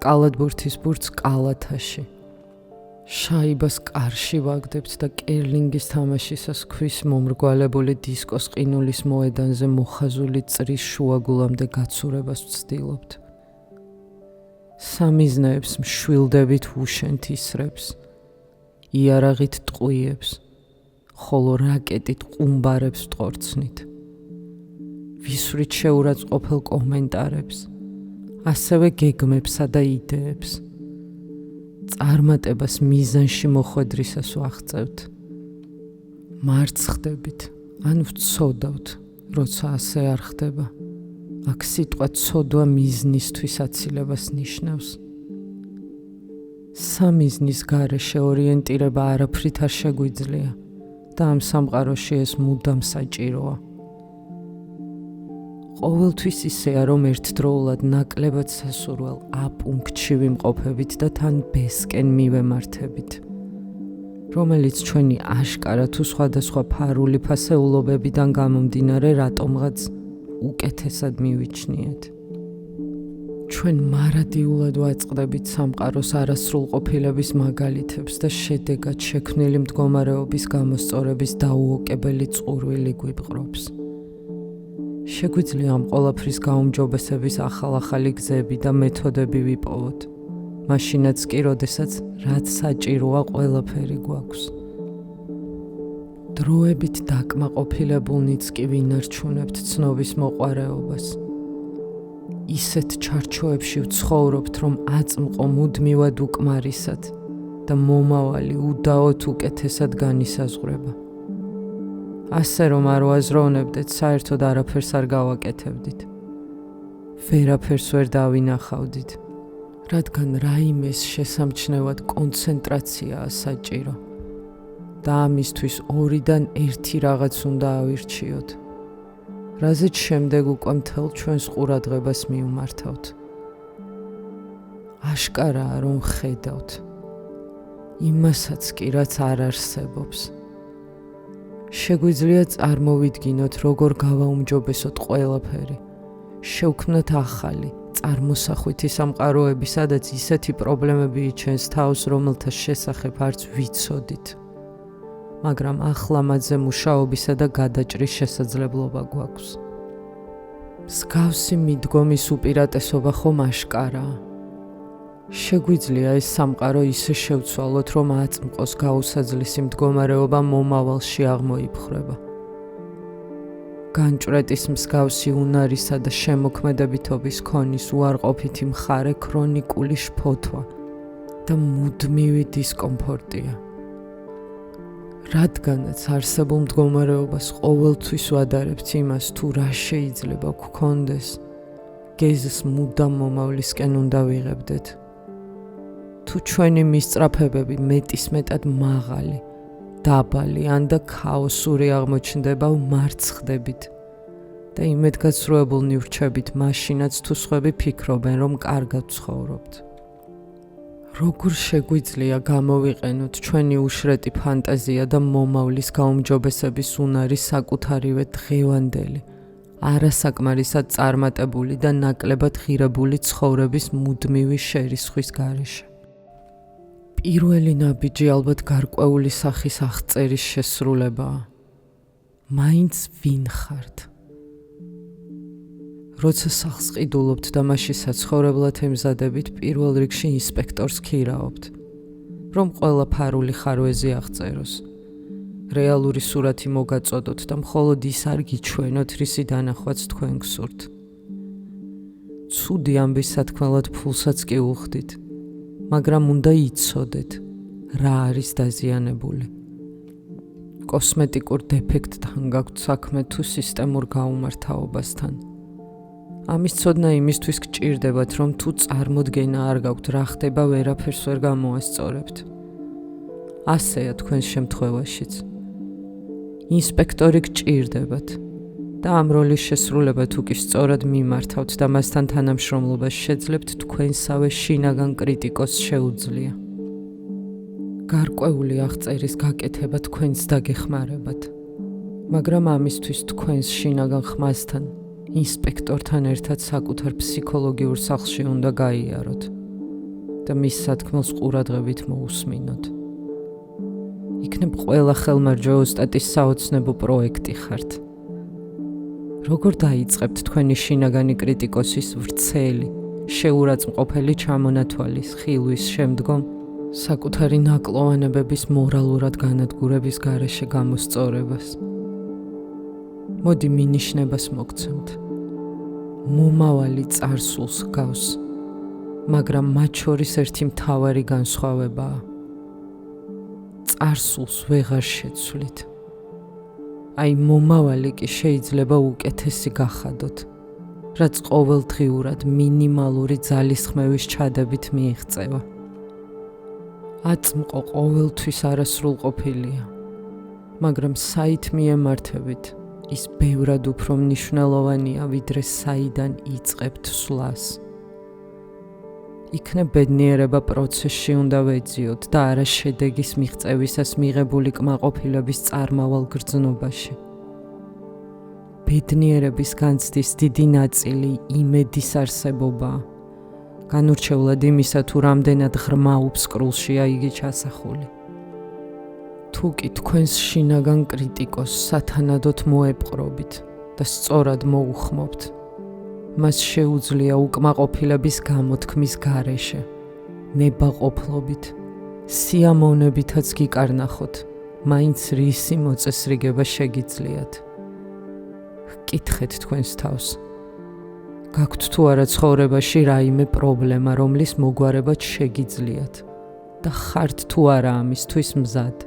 კალათბურთის ბურთს კალათაში. შაიბას კარში ვაგდებთ და კერლინგის თამაშისას ქვის მომრგვალებული დისკოს ყინულის მოედანზე მოხაზული წრის შუაგულამდე გაცურებას ვცდილობთ. სამიზნეებს მშვილდებით ვუშენთ ისრებს, იარაღით ტყვიებს, ხოლო რაკეტით ყუმბარებს ვტყორცნით. ვისვრით შეურაცხყოფელ კომენტარებს, ასევე გეგმებსა და იდეებს. წარმატებას მიზანში მოხვედრისას ვაღწევთ. მარცხ ხდებით, ან ვცოდავთ, როცა ასე არ ხდება. აქ სიტყვა ცოდვა მიზნისთვის აცილებას ნიშნავს. სამიზნის გარეშე ორიენტირება არაფრით არ შეგვიძლია და ამ სამყაროში ეს მუდამ საჭიროა. ყოველთვის ისეა, რომ ერთდროულად ნაკლებად სასურველ აპუნქტში ვიმყოფებით და თან ბესკენ მივემართებით, რომელიც ჩვენი აშკარა თუ სხვადასხვა ფარული ფასეულობებიდან გამომდინარე რატომღაც უკეთესად მივიჩნიეთ. ჩვენ მარადიულად ვაწყდებით სამყაროს არასრულყოფილების მაგალითებს და შედეგად შექმნილი მდგომარეობის გამოსწორების დაუოკებელი წყურვილი გვიპყრობს. შეგვიძლია ამ ყველაფრის გაუმჯობესების ახალ-ახალი გზები და მეთოდები ვიპოვოთ, მაშინაც კი, როდესაც რაც საჭიროა ყველაფერი გვაქვს. დროებით დაკმაყოფილებულნიც კი ვინარჩუნებთ ცნობის მოყვარეობას. ისეთ ჩარჩოებში ვცხოვრობთ, რომ აწმყო მუდმივად უკმარისად და მომავალი უდაოდ უკეთესად განისაზღვრება. ასე რომ არ ვაზროვნებდეთ, საერთოდ არაფერს არ გავაკეთებდით. ვერაფერს ვერ დავინახავდით, რადგან რაიმეს შესამჩნევად კონცენტრაციაა საჭირო და ამისთვის 2-დან 1 რაღაც უნდა ავირჩიოთ, რაზეც შემდეგ უკვე მთელ ჩვენს ყურადღებას მივმართავთ. აშკარაა, რომ ხედავთ იმასაც კი, რაც არ არსებობს. შეგვიძლია წარმოვიდგინოთ, როგორ გავაუმჯობესოთ ყველაფერი, შევქმნათ ახალი, წარმოსახვითი სამყაროები, სადაც ისეთი პრობლემები იჩენს თავს, რომელთა შესახებ არც ვიცოდით, მაგრამ ახლა მათზე მუშაობისა და გადაჭრის შესაძლებლობა გვაქვს. მსგავსი მიდგომის უპირატესობა ხომ აშკარაა. შეგვიძლია ეს სამყარო ისე შევცვალოთ, რომ აწმყოს გაუსაძლისი მდგომარეობა მომავალში აღმოიფხრება. განჭვრეტის მსგავსი უნარისა და შემოქმედებითობის ქონის უარყოფითი მხარე ქრონიკული შფოთვა და მუდმივი დისკომფორტია. რადგანაც არსებულ მდგომარეობას ყოველთვის ვადარებთ იმას, თუ რა შეიძლება გვქონდეს, გეზს მუდამ მომავლისკენ უნდა ვიღებდეთ. თუ ჩვენი მისწრაფებები მეტისმეტად მაღალი, დაბალი ან და ქაოსური აღმოჩნდება, მარცხდებით და იმედგაცრუებულნი ვრჩებით მაშინაც, თუ სხვები ფიქრობენ, რომ კარგად ცხოვრობთ. როგორ შეგვიძლია გამოვიყენოთ ჩვენი უშრეტი ფანტაზია და მომავლის გაუმჯობესების უნარი საკუთარივე დღევანდელი, არასაკმარისად წარმატებული და ნაკლებად ღირებული ცხოვრების მუდმივი შერისხვის გარეშე. პირველი ნაბიჯი ალბათ გარკვეული სახის აღწერის შესრულებაა. მაინც ვინ ხართ? როცა სახლს ყიდულობთ და მასში საცხოვრებლად ემზადებით, პირველ რიგში ინსპექტორს ქირაობთ, რომ ყველა ფარული ხარვეზი აღწეროს, რეალური სურათი მოგაწოდოთ და მხოლოდ ის არ გიჩვენოთ, რისი დანახვაც თქვენ გსურთ. ცუდი ამბის სათქმელად ფულსაც კი უხდით, მაგრამ უნდა იცოდეთ, რა არის დაზიანებული. კოსმეტიკურ დეფექტთან გაქვთ საქმე თუ სისტემურ გაუმართავობასთან. ამის ცოდნა იმისთვის გჭირდებათ, რომ თუ წარმოდგენა არ გაქვთ, რა ხდება, ვერაფერს ვერ გამოასწორებთ. ასეა თქვენს შემთხვევაშიც. ინსპექტორი გჭირდებათ და ამ როლის შესრულება თუ კი სწორად მიმართავთ და მასთან თანამშრომლობას შეძლებთ, თქვენსავე შინაგან კრიტიკოსს შეუძლია. გარკვეული აღწერის გაკეთება თქვენს დაგეხმარებათ, მაგრამ ამისთვის თქვენს შინაგან ხმასთან, ინსპექტორთან ერთად საკუთარ ფსიქოლოგიურ სახლში უნდა გაიაროთ და მის სათქმელს ყურადღებით მოусმინოთ. იქნებ ყველა ხელმარჯვეოსტატის საოცნებო პროექტი ხართ. როგორ დაიწყებთ თქვენი შინაგანი კრიტიკოსის ვრცელი, შეურაცხმყოფელი ჩამონათვალის, ხილვის შემდგომ საკუთარი ნაკლოვანებების მორალურად განადგურების გარეშე გამოსწორებას? მოდი მინიშნებას მოგცემთ. მომავალი წარსულს გავს, მაგრამ მათ შორის ერთი მთავარი განსხვავებაა. წარსულს ვეღარ შეცვლით. აი მომავალი კი შეიძლება უკეთესი გახადოთ, რაც ყოველდღიურად მინიმალური ძალისხმევის ჩადებით მიიღწევა. აწმყო ყოველთვის არასრულყოფილია, მაგრამ საით მიემართებით, ის ბევრად უფრო მნიშვნელოვანია, ვიდრე საიდან იწყებთ სვლას. იქნებ ბედნიერება პროცესში უნდა ვეძიოთ და არა შედეგის მიღწევისას მიღებული კმაყოფილების წარმავალ გრძნობაში. ბედნიერების განცდის დიდი ნაწილი იმედის არსებობაა, განურჩევლად იმისა, თუ რამდენად ღრმა უფსკრულშია იგი ჩასახული. თუ კი თქვენს შინაგან კრიტიკოსს სათანადოდ მოეპყრობით და სწორად მოუხმობთ, მას შეუძლია უკმაყოფილების გამოთქმის გარეშე, ნებაყოფლობით, სიამოვნებითაც გიკარნახოთ, მაინც რისი მოწესრიგება შეგიძლიათ. ჰკითხეთ თქვენს თავს, გაქვთ თუ არა ცხოვრებაში რაიმე პრობლემა, რომლის მოგვარებაც შეგიძლიათ და ხართ თუ არა ამისთვის მზად?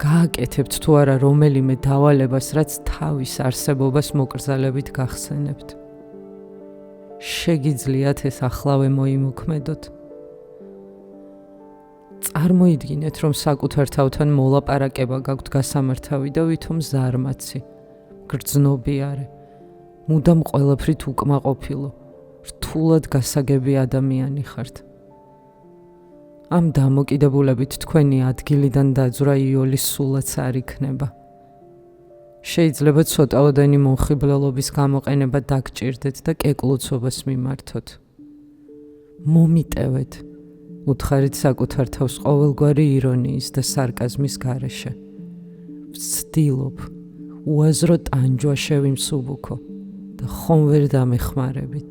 გააკეთებთ თუ არა რომელიმე დავალებას, რაც თავის არსებობას მოკრძალებით გახსენებთ? შეგიძლიათ ეს ახლავე მოიმოქმედოთ? წარმოიდგინეთ, რომ საკუთარ თავთან მოლაპარაკება გაქვთ გასამართავი და ვითომ ზარმაცი, გრძნობიარე, მუდამ ყველაფრით უკმაყოფილო, რთულად გასაგები ადამიანი ხართ. ამ დამოკიდებულებით თქვენი ადგილიდან დაძვრა იოლის სულაც არ იქნება. შეიძლება ცოტაოდენი მომხიბლელობის გამოყენება დაგჭირდეთ და კეკლუცობას მიმართოთ. მომიტევეთ, უთხარით საკუთარ თავს ყოველგვარი ირონიის და სარკაზმის გარეშე. ვცდილობ, უაზრო ტანჯვა შევიმსუბუქო და ხომ ვერ დამეხმარებით.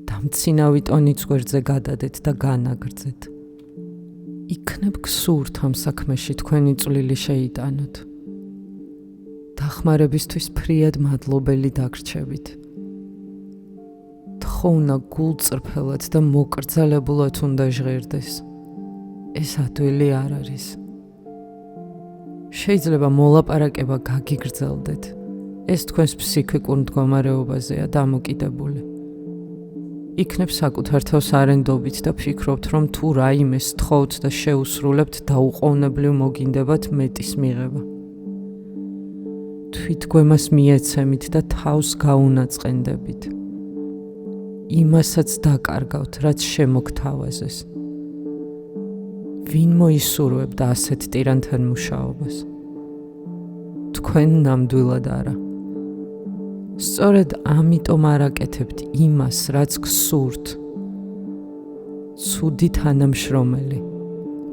დამცინავი ტონიც გვერდზე გადადეთ და განაგრძეთ. იქნებ გსურთ ამ საქმეში თქვენი წვლილი შეიტანოთ. დახმარებისთვის ფრიად მადლობელი დაგრჩებით. თხოვნა გულწრფელად და მოკრძალებულად უნდა ჟღერდეს. ეს ადვილი არ არის. შეიძლება მოლაპარაკება გაგიგრძელდეთ. ეს თქვენს ფსიქიკურ მდგომარეობაზეა დამოკიდებული. იქნებ საკუთარ თავს არენდობით და ფიქრობთ, რომ თუ რაიმეს თხოვთ და შეუსრულებთ, დაუყოვნებლივ მოგინდებათ მეტის მიღება. თვითგვემას მიეცემით და თავს გაუნაწყენდებით. იმასაც დაკარგავთ, რაც შემოგთავაზეს. ვინ მოისურვებდა ასეთ ტირანთან მუშაობას? თქვენ ნამდვილად არა. სწორედ ამიტომ არ აკეთებთ იმას, რაც გსურთ. ცუდი თანამშრომელი,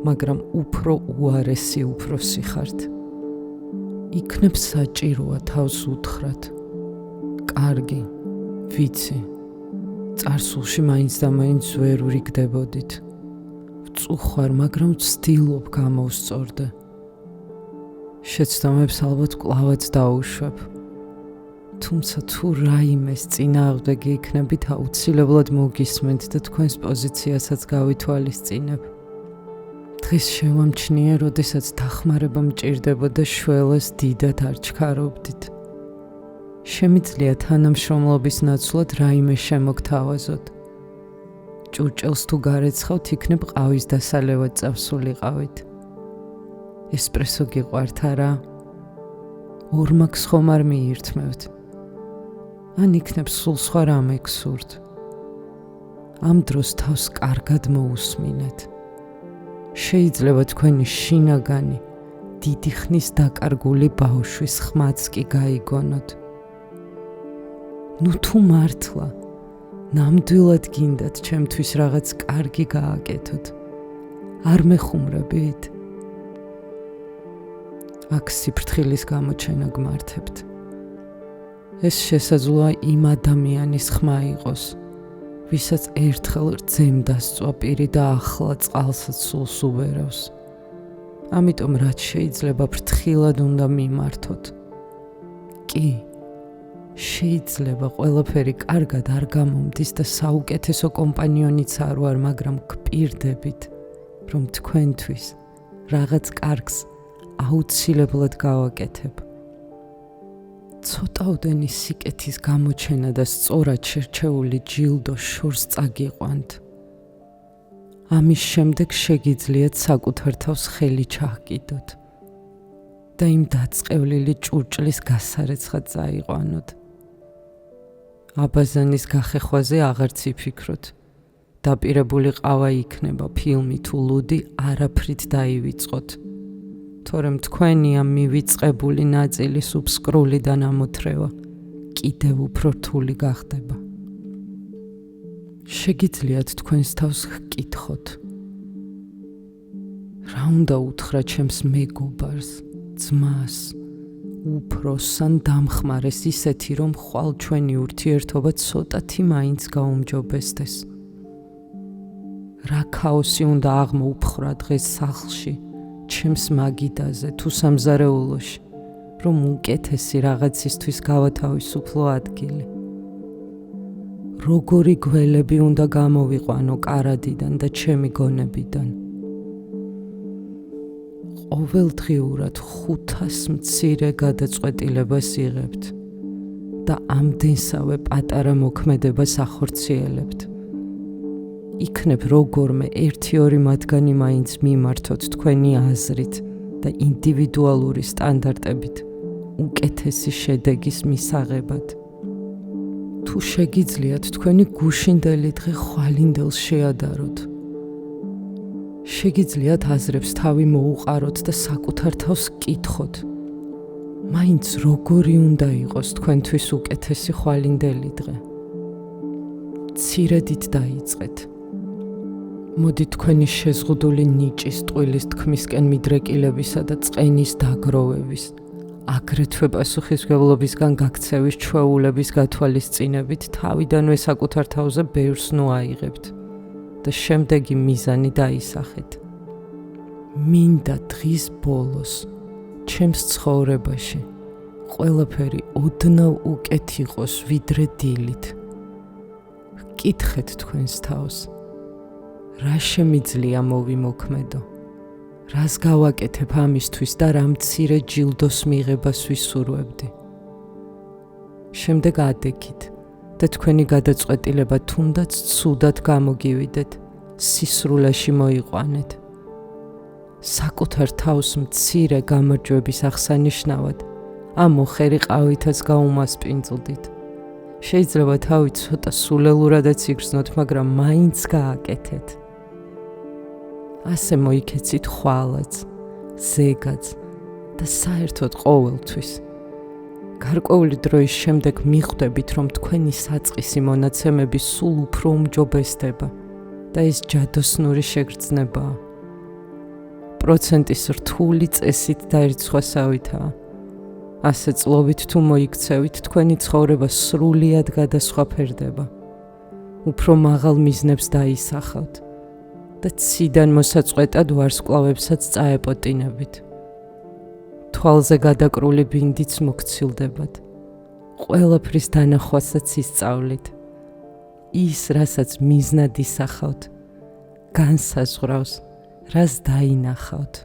მაგრამ უფრო უარესი უფროსი ხართ. იქნებ საჭიროა თავს უთხრათ. კარგი, ვიცი, წარსულში მაინც და მაინც ვერ ვრიგდებოდით. ვწუხვარ, მაგრამ ვცდილობ გამოვსწორდე. შეცდომებს ალბათ კლავაც დაუშვებ. თუმცა თუ რაიმეს წინააღმდეგი იქნებით, აუცილებლად მოგისმენთ და თქვენს პოზიციასაც გავითვალისწინებ. დღეს შევამჩნიე, როდესაც დახმარება მჭირდებოდა, შველას დიდად არ ჩქარობდით. შემიძლია თანამშრომლობის ნაცვლად რაიმე შემოგთავაზოთ. ჭურჭელს თუ გარეცხავთ, იქნებ ყავის დასალევად წავსულიყავით. ესპრესო გიყვართ, არა? ორმაგს ხომ არ მიირთმევთ? ან იქნებ სულ სხვა რამე გსურთ? ამ დროს თავს კარგად მოусმინეთ. შეიძლება თქვენი შინაგანი, დიდი ხნის დაკარგული ბავშვის ხმაც კი გაიგონოთ. ნუ თუ მართლა, ნამდვილად გინდათ ჩემთვის რაღაც კარგი გააკეთოთ. არ მეხუმრებით? აქ სიფრთხილის გამოჩენა გმართებთ. ეს შესაძლოა იმ ადამიანის ხმა იყოს, ვისაც ერთხელ რძემ დასწვა პირი და ახლა წყალსაც სულს უბერავს. ამიტომ რაც შეიძლება ფრთხილად უნდა მიმართოთ. კი, შეიძლება ყველაფერი კარგად არ გამომდის და საუკეთესო კომპანიონიც არ ვარ, მაგრამ გპირდებით, რომ თქვენთვის რაღაც კარგს აუცილებლად გავაკეთებ. ცოტაოდენი სიკეთის გამოჩენა და სწორად შერჩეული ჯილდო შორს წაგიყვანთ. ამის შემდეგ შეგიძლიათ საკუთარ თავს ხელი ჩაჰკიდოთ და იმ დაწყევლილი ჭურჭლის გასარეცხად წაიყვანოთ. აბაზანის გახეხვაზე აღარც იფიქროთ. დაპირებული ყავა იქნება, ფილმი თუ ლუდი არაფრით დაივიწყოთ. თორემ თქვენი ამ მივიწყებული ნაწილის უბსკრულიდან ამოთრევა კიდევ უფრო რთული გახდება. შეგიძლიათ თქვენს თავს ჰკითხოთ. რა უნდა უთხრა ჩემს მეგობარს, ძმას, უფროსს ან დამხმარეს ისეთი, რომ ხვალ ჩვენი ურთიერთობა ცოტათი მაინც გაუმჯობესდეს. რა ქაოსი უნდა აღმოუფხრა დღეს სახლში, ჩემს მაგიდაზე თუ სამზარეულოში, რომ უკეთესი რაღაცისთვის გავათავისუფლო ადგილი. როგორი გველები უნდა გამოვიყვანო კარადიდან და ჩემი გონებიდან. ყოველდღიურად 500 მცირე გადაწყვეტილებას იღებთ და ამდენსავე პატარა მოქმედებას ახორციელებთ. იქნებ როგორმე 1-2 მათგანი მაინც მიმართოთ თქვენი აზრით და ინდივიდუალური სტანდარტებით უკეთესი შედეგის მისაღებად. თუ შეგიძლიათ თქვენი გუშინდელი დღე ხვალინდელს შეადაროთ. შეგიძლიათ აზრებს თავი მოუყაროთ და საკუთარ თავს კითხოთ. მაინც როგორი უნდა იყოს თქვენთვის უკეთესი ხვალინდელი დღე? მცირედით დაიწყეთ. მოდით თქვენი შეზღუდული ნიჭის ტყუილის თქმისკენ მიდრეკილებისა და წყენის დაგროვების, აგრეთვე პასუხისმგებლობისგან გაქცევის ჩვეულების გათვალისწინებით თავიდანვე საკუთარ თავზე ბევრს ნუაიღებთ და შემდეგი მიზანი დაისახეთ. მინდა დღის ბოლოს ჩემს ცხოვრებაში ყველაფერი ოდნავ უკეთ იყოს ვიდრე დილით. კითხეთ თქვენს თავს, რა შემიძლია მოვიმოქმედო? რას გავაკეთებ ამისთვის და რა მცირე ჯილდოს მიღებას ვისურვებდი? შემდეგ ადექით და თქვენი გადაწყვეტილება თუნდაც ცუდად გამოგივიდეთ, სისრულეში მოიყვანეთ. საკუთარ თავს მცირე გამარჯვების აღსანიშნავად ამ მოხერი ყავითაც გაუმასპინძლდით. შეიძლება თავი ცოტა სულელურადაც იგრძნოთ, მაგრამ მაინც გააკეთეთ. ასე მოიქეცით ხვალაც, ზეგაც და საერთოდ ყოველთვის. გარკვეული დროის შემდეგ მიხვდებით, რომ თქვენი საწყისი მონაცემები სულ უფრო უმჯობესდება და ეს ჯადოსნური შეგრძნებაა. პროცენტის რთული წესით დაირცხვასავითაა. ასე წლობით თუ მოიქცევით, თქვენი ცხოვრება სრულიად გადასხვაფერდება. უფრო მაღალ მიზნებს დაისახავთ და ციდან მოსაწყვეტად ვარსკვლავებსაც წაეპოტინებით. თვალზე გადაკრული ბინდიც მოგცილდებათ. ყველაფრის დანახვასაც ისწავლით. ის, რასაც მიზნად ისახავთ, განსაზღვრავს, რას დაინახავთ.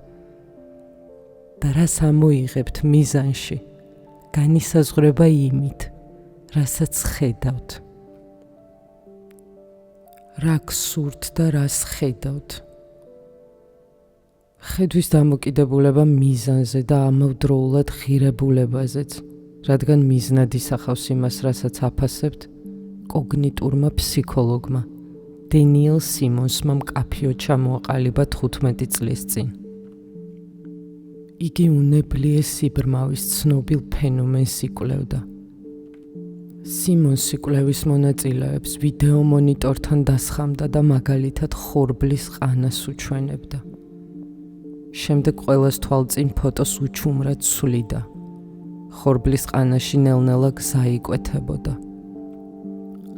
და რას ამოიღებთ მიზანში, განისაზღვრება იმით, რასაც ხედავთ. რა გსურთ და რას ხედავთ? ხედვის დამოკიდებულება მიზანზე და ამავდროულად ღირებულებაზეც, რადგან მიზნად ისახავს იმას, რასაც აფასებთ, კოგნიტურმა ფსიქოლოგმა დენიელ სიმონსმა მკაფიოდ ჩამოაყალიბა 15 წლის წინ. იგი უნებლიე სიბრმავის ცნობილ ფენომენს იკვლევდა. სიმონსი კვლევის მონაწილეებს ვიდეო მონიტორთან დასხამდა და მაგალითად ხორბლის ყანას უჩვენებდა. შემდეგ ყველას თვალწინ ფოტოს უჩუმრად სვლიდა. ხორბლის ყანაში ნელ-ნელა გზა იკვეთებოდა.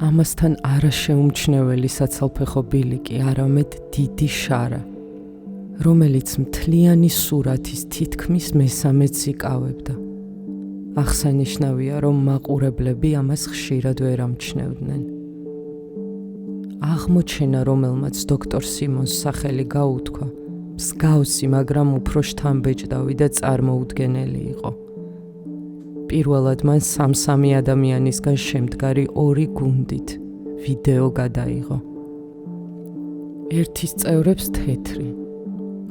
ამასთან არა შეუმჩნეველი საცალფეხო ბილიკი, არამედ დიდი შარა, რომელიც მთლიანი სურათის თითქმის მესამედს იკავებდა. აღსანიშნავია, რომ მაყურებლები ამას ხშირად ვერ ამჩნევდნენ. აღმოჩენა, რომელმაც დოქტორ სიმონს სახელი გაუთქვა, მსგავსი, მაგრამ უფრო შთამბეჭდავი და წარმოუდგენელი იყო. პირველად მან 3 ადამიანისგან შემდგარი 2 გუნდით ვიდეო გადაიღო. ერთის წევრებს თეთრი,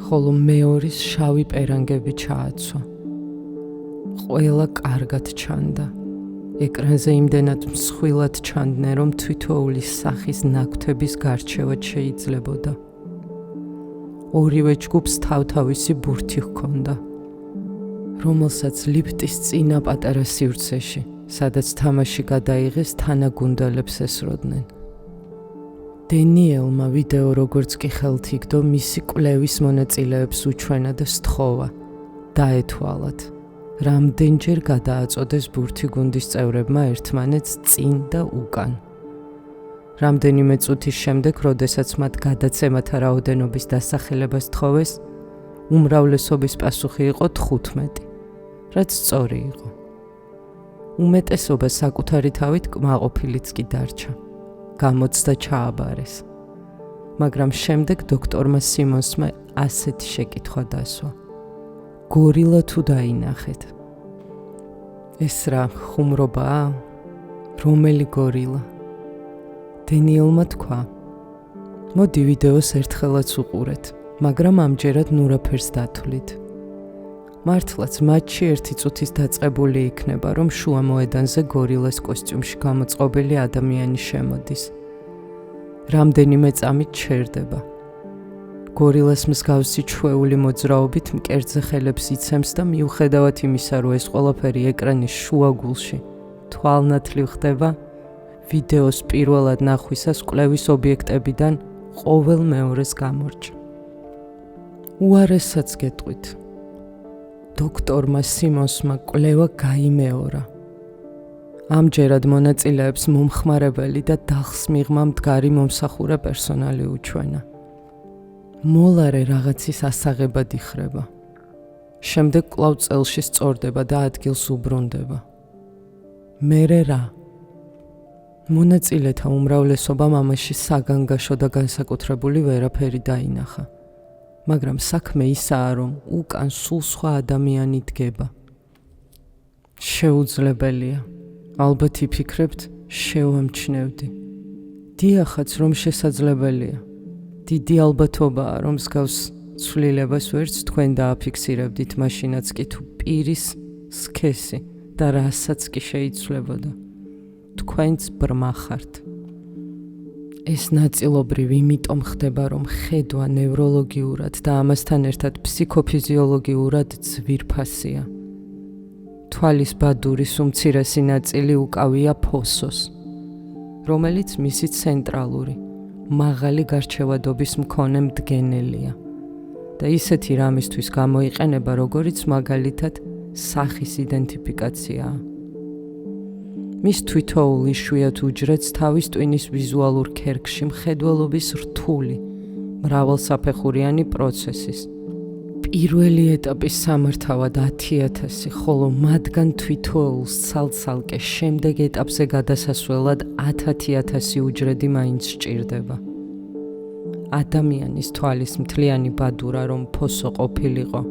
ხოლო მეორის შავი პერანგები ჩააცვა. ყველა კარგად ჩანდა. ეკრანზე იმდენად მსხვილად ჩანდნენ, რომ თვითოულის სახის ნაკვთების გარჩევაც შეიძლებოდა. ორივე ჯგუფს თავთავისი ბურთი ჰქონდა, რომელსაც ლიფტის წინა პატარა სივრცეში, სადაც თამაში გადაიღეს, თანაგუნდელებს ესროდნენ. დენიელმა ვიდეო როგორც კი ხელთ იგდო, მისი კვლევის მონაწილეებს უჩვენა და სთხოვა, დაეთვალათ, რამდენჯერ გადააწოდეს ბურთი გუნდის წევრებმა ერთმანეთს წინ და უკან. რამდენიმე წუთის შემდეგ, როდესაც მათ გადაცემათა რაოდენობის დასახელებას თხოვეს, უმრავლესობის პასუხი იყო 15, რაც სწორი იყო. უმეტესობა საკუთარი თავით კმაყოფილიც კი დარჩა. გამოცდა ჩააბარეს. მაგრამ შემდეგ დოქტორმა სიმონსმა ასეთი შეკითხვა დასვა. გორილა თუ დაინახეთ? ეს რა ხუმრობაა? რომელი გორილა? დენიელმა თქვა. მოდი ვიდეოს ერთხელაც უყურეთ, მაგრამ ამჯერად ნურაფერს დათვლით. მართლაც მათში ერთი წუთის დაწყებული იქნება, რომ შუა მოედანზე გორილას კოსტიუმში გამოწყობილი ადამიანი შემოდის. რამდენიმე წამით ჩერდება. გორილას მსგავსი ჩვეული მოძრაობით მკერდზე ხელებს იცემს და მიუხედავად იმისა, რომ ეს ყველაფერი ეკრანის შუაგულში თვალნათლივ ხდება, ვიდეოს პირველად ნახვისას კვლევის ობიექტებიდან ყოველ მეორეს გამორჩა. უარესაც გეტყვით. დოქტორმა სიმონსმა კვლევა გაიმეორა. ამჯერად მონაწილეებს მომხმარებელი და დახს მიღმა მდგარი მომსახურე პერსონალი უჩვენა. მოლარე რაღაცის ასაღებად იხრება. შემდეგ კვლავ წელში სწორდება და ადგილს უბრუნდება. მერე რა? მონაწილეთა უმრავლესობამ ამაში საგანგაშო და განსაკუთრებული ვერაფერი დაინახა. მაგრამ საქმე ისაა, რომ უკან სულ სხვა ადამიანი დგება. შეუძლებელია. ალბათ იფიქრებთ, შევამჩნევდი. დიახაც, რომ შესაძლებელია. დიდი ალბათობაა, რომ მსგავს ცვლილებას ვერც თქვენ დააფიქსირებდით, მაშინაც კი თუ პირის სქესი და რასაც კი შეიცვლებოდა. თქვენც ბრმა ხართ. ეს ნაწილობრივ იმიტომ ხდება, რომ ხედვა ნევროლოგიურად და ამასთან ერთად ფსიქოფიზიოლოგიურად ძვირფასია. თვალის ბადურის უმცირესი ნაწილი უკავია ფოსოს, რომელიც მისი ცენტრალური, მაღალი გარჩევადობის მქონე მდგენელია და ისეთი რამისთვის გამოიყენება, როგორიც მაგალითად სახის იდენტიფიკაციაა. მის თვითოულ იშვიათ უჯრედს თავის ტვინის ვიზუალურ ქერქში მხედველობის რთული, მრავალსაფეხურიანი პროცესის. პირველი ეტაპის სამართავად 10,000, ხოლო მათგან თვითოულს ცალ-ცალკე შემდეგ ეტაპზე გადასასვლელად 10,000 უჯრედი მაინც სჭირდება. ადამიანის თვალის მთლიანი ბადურა რომ ფოსო ყოფილიყო,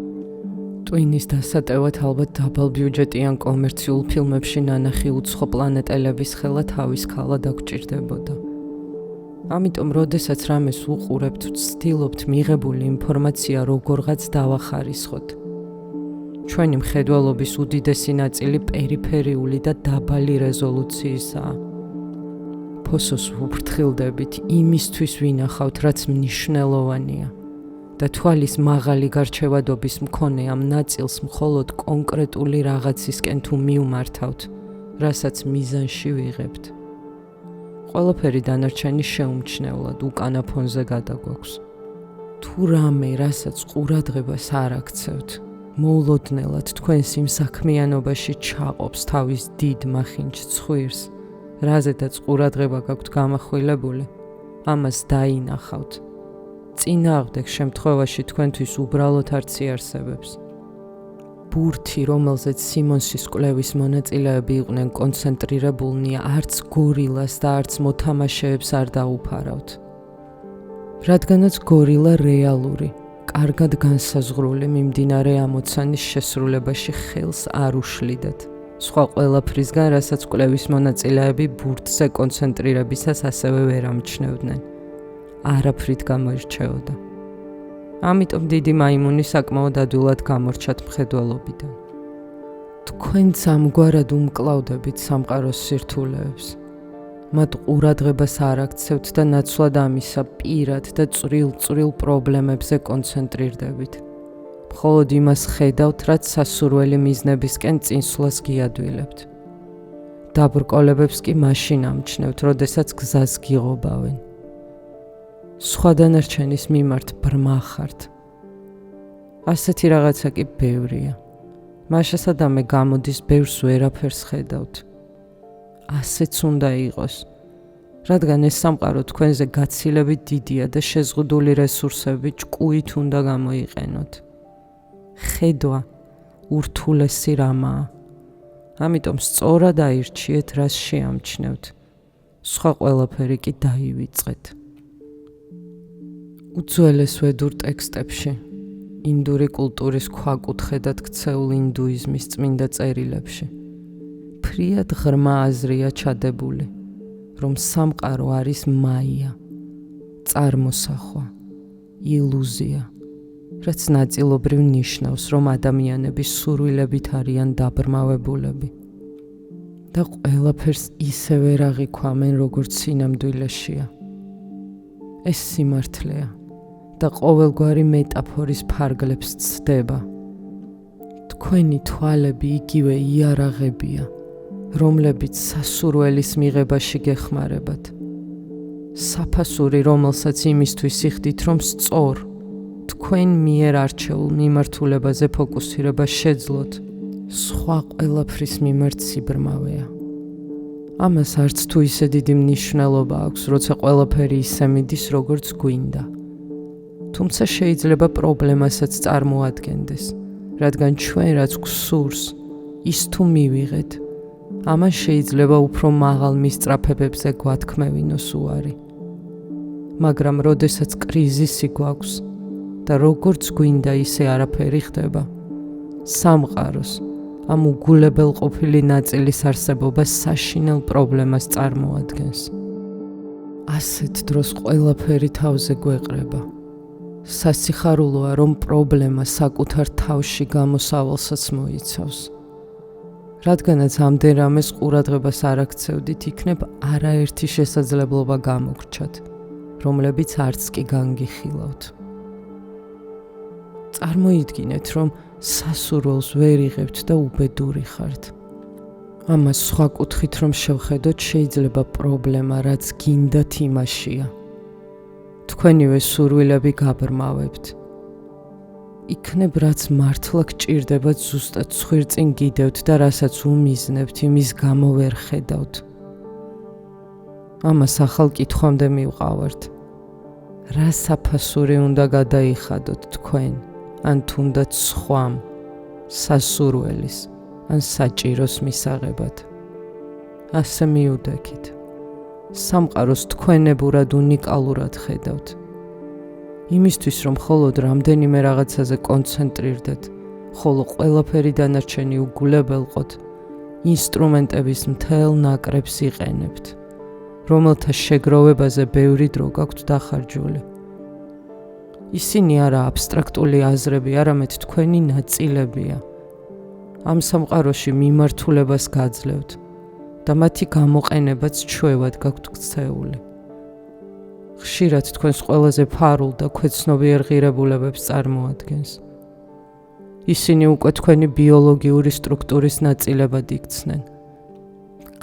ტვინის დასატევად ალბათ დაბალბიუჯეტიან კომერციულ ფილმებში ნანახი უცხო პლანეტელების ხელა თავის ქალად აღჭირდებოდა. ამიტომ, როდესაც რამეს უყურებთ, ვცდილობთ მიღებული ინფორმაცია როგორღაც დავახარისხოთ. ჩვენი მხედველობის უდიდესი ნაწილი პერიფერიული და დაბალი რეზოლუციისაა. ფოსოს ვუფრთხილდებით იმისთვის ვინახავთ, რაც მნიშვნელოვანია. და თვალის მაღალი გარჩევადობის მქონე ამ ნაწილს მხოლოდ კონკრეტული რაღაცისკენ თუ მივმართავთ, რასაც მიზანში ვიღებთ. ყველაფერი დანარჩენი შეუმჩნევლად უკანა ფონზე გადაგვაქვს. თუ რამე, რასაც ყურადღებას არ აქცევთ, მოულოდნელად თქვენს იმ საქმიანობაში ჩაყობს თავის დიდ მახინჯ ცხვირს, რაზედაც ყურადღება გაქვთ გამახვილებული, ამას დაინახავთ. წინააღმდეგ შემთხვევაში თქვენთვის უბრალოდ არც იარსებებს. ბურთი, რომელზეც სიმონსის კვლევის მონაწილეები იყვნენ კონცენტრირებულნი, არც გორილას და არც მოთამაშეებს არ დაუფარავთ. რადგანაც გორილა რეალური, კარგად განსაზღვრული მიმდინარე ამოცანის შესრულებაში ხელს არ უშლიდათ. სხვა ყველაფრისგან, რასაც კვლევის მონაწილეები ბურთზე კონცენტრირებისას ასევე ვერ ამჩნევდნენ. არაფრით გამოირჩეოდა. ამიტომ დიდი მაიმუნი საკმაოდ ადვილად გამორჩათ მხედველობიდან. თქვენც ამგვარად უმკლავდებით სამყაროს სირთულეებს. მათ ყურადღებას არ აქცევთ და ნაცვლად ამისა პირად და წვრილ პრობლემებზე კონცენტრირდებით. მხოლოდ იმას ხედავთ, რაც სასურველი მიზნებისკენ წინსვლას გიადვილებთ. დაბრკოლებებს კი მაშინ ამჩნევთ, როდესაც გზას გიღობავენ. სხვა დანარჩენის მიმართ ბრმა ხართ. ასეთი რაღაცა კი ბევრია. მაშასადამე გამოდის ბევრს ვერაფერს ხედავთ. ასეც უნდა იყოს, რადგან ეს სამყარო თქვენზე გაცილებით დიდია და შეზღუდული რესურსები ჭკუით უნდა გამოიყენოთ. ხედვა ურთულესი რამაა. ამიტომ სწორად აირჩიეთ, რას შეამჩნევთ. სხვა ყველაფერი კი დაივიწყეთ. უძველეს ვედურ ტექსტებში, ინდური კულტურის ქვაკუთხედად ქცეულ ინდუიზმის წმინდა წერილებში, ფრიად ღრმა აზრია ჩადებული, რომ სამყარო არის მაია, წარმოსახვა, ილუზია, რაც ნაწილობრივ ნიშნავს, რომ ადამიანები სურვილებით არიან დაბრმავებულები და ყველაფერს ისევე არ აღიქვამენ, როგორც სინამდვილეშია. ეს სიმართლეა და ყოველგვარი მეტაფორის ფარგლებს ცდება. თქვენი თვალები იგივე იარაღებია, რომლებიც სასურველის მიღებაში გეხმარებათ. საფასური, რომელსაც იმისთვის იხდით, რომ სწორ, თქვენ მიერ არჩეულ მიმართულებაზე ფოკუსირება შეძლოთ, სხვა ყველაფრის მიმართ სიბრმავეა. ამას არც თუ ისე დიდი მნიშვნელობა აქვს, როცა ყველაფერი ისე მიდის, როგორც გვინდა. თუმცა შეიძლება პრობლემასაც წარმოადგენდეს, რადგან ჩვენ რაც გვსურს, ის თუ მივიღეთ, ამან შეიძლება უფრო მაღალ მისწრაფებებზე გვათქმევინოს უარი. მაგრამ როდესაც კრიზისი გვაქვს და როგორც გვინდა ისე არაფერი ხდება, სამყაროს ამ უგულებელყოფილი ნაწილის არსებობა საშინელ პრობლემას წარმოადგენს. ასეთ დროს ყველაფერი თავზე გვეყრება. სასიხარულოა, რომ პრობლემა საკუთარ თავში გამოსავალსაც მოიცავს. რადგანაც ამდენ რამეს ყურადღებას არ აქცევდით, იქნებ არაერთი შესაძლებლობა გამოგრჩათ, რომლებიც არც კი განგიხილავთ. წარმოიდგინეთ, რომ სასურველს ვერ იღებთ და უბედური ხართ. ამას სხვა კუთხით რომ შევხედოთ, შეიძლება პრობლემა, რაც გინდათ იმაშია. თქვენივე სურვილები გაბრმავებთ. იქნებ, რაც მართლა გჭირდებათ, ზუსტად ცხვირწინ გიდევთ და რასაც უმიზნებთ, იმის გამო ვერ ხედავთ. ამას ახალ კითხვამდე მივყავართ. რა საფასური უნდა გადაიხადოთ თქვენ, ან თუნდაც სხვამ, სასურველის, ან საჭიროს მისაღებად. ასე მიუდექით. სამყაროს თქვენებურად უნიკალურად ხედავთ. იმისთვის, რომ მხოლოდ რამდენიმე რაღაცაზე კონცენტრირდეთ, ხოლო ყველაფერი დანარჩენი უგულებელყოთ, ინსტრუმენტების მთელ ნაკრებს იყენებთ, რომელთა შეგროვებაზე ბევრი დრო გაქვთ დახარჯული. ისინი არა აბსტრაქტული აზრები, არამედ თქვენი ნაწილებია. ამ სამყაროში მიმართულებას გაძლევთ და მათი გამოყენებაც ჩვევად გაქვთ ქცეული. ხშირად თქვენს ყველაზე ფარულ და ქვეცნობიერ ღირებულებებს წარმოადგენს. ისინი უკვე თქვენი ბიოლოგიური სტრუქტურის ნაწილებად იქცნენ.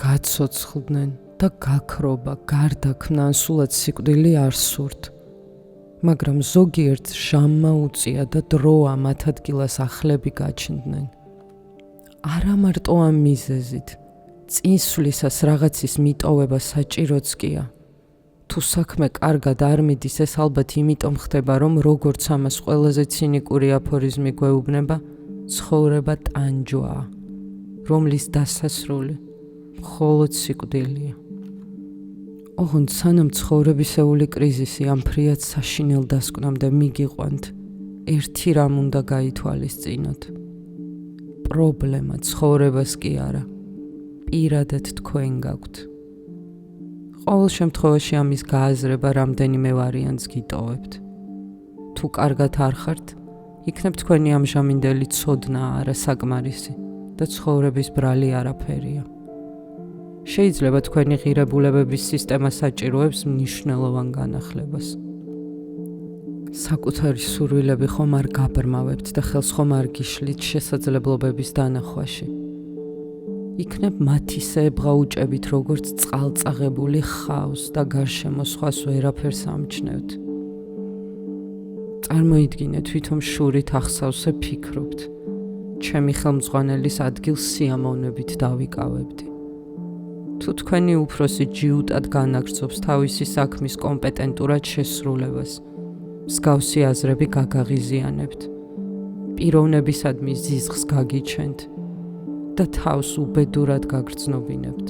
გაცოცხლდნენ და გაქრობა, გარდაქმნა ან სულაც სიკვდილი არ სურთ. მაგრამ ზოგიერთ ჟამმა უწია და დროა მათ ადგილას ახლები გაჩნდნენ. არა მარტო ამ მიზეზით, წინსვლისას რაღაცის მიტოვება საჭიროც კია. თუ საქმე კარგად არ მიდის, ეს ალბათ იმიტომ ხდება, რომ როგორც ამას ყველაზე ცინიკური აფორიზმი გვეუბნება, ცხოვრება ტანჯვაა, რომლის დასასრული მხოლოდ სიკვდილია. ოღონდ სანამ ცხოვრებისეული კრიზისი ამ ფრიად საშინელ დასკვნამდე მიგიყვანთ, ერთი რამ უნდა გაითვალისწინოთ. პრობლემა ცხოვრებას კი არა, პირადად თქვენ გაქვთ. ყოველ შემთხვევაში ამის გააზრება რამდენიმე ვარიანტს გიტოვებთ. თუ კარგად არ ხართ, იქნებ თქვენი ამჟამინდელი ცოდნა არასაკმარისი და ცხოვრების ბრალი არაფერია. შეიძლება თქვენი ღირებულებების სისტემა საჭიროებს მნიშვნელოვან განახლებას. საკუთარი სურვილები ხომ არ გაბრმავებთ და ხელს ხომ არ გიშლით შესაძლებლობების დანახვაში. იქნებ მათ ისე ებღაუჭებით, როგორც წყალწაღებული ხავს და გარშემო სხვას ვერაფერს ამჩნევთ. წარმოიდგინეთ, თვითონ შურით ახსავსე ფიქრობთ. ჩემი ხელმძღვანელის ადგილს სიამოვნებით დავიკავებდი. თუ თქვენი უფროსი ჯიუტად განაგრძობს თავისი საქმის კომპეტენტურად შესრულებას, მსგავსი აზრები გაგაღიზიანებთ. პიროვნებისადმი ზიზღს გაგიჩენთ და თავს უბედურად გაგრძნობინებთ.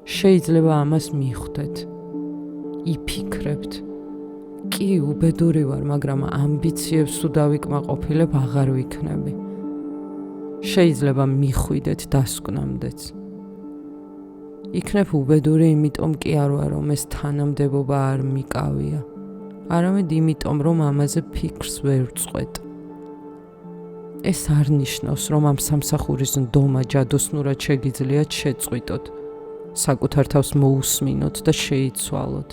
შეიძლება ამას მიხვდეთ, იფიქრებთ, კი უბედური ვარ, მაგრამ ამბიციებს თუ დავიკმაყოფილებ აღარ ვიქნები. შეიძლება მიხვიდეთ დასკვნამდეც. იქნებ უბედური იმიტომ კი არ ვარ, რომ ეს თანამდებობა არ მიკავია, არამედ იმიტომ, რომ ამაზე ფიქრს ვერ ვწყვეტ. ეს არ ნიშნავს, რომ ამ სამსახურის ნდომა ჯადოსნურად შეგიძლიათ შეწყვიტოთ, საკუთარ თავს მოусმინოთ და შეიცვალოთ.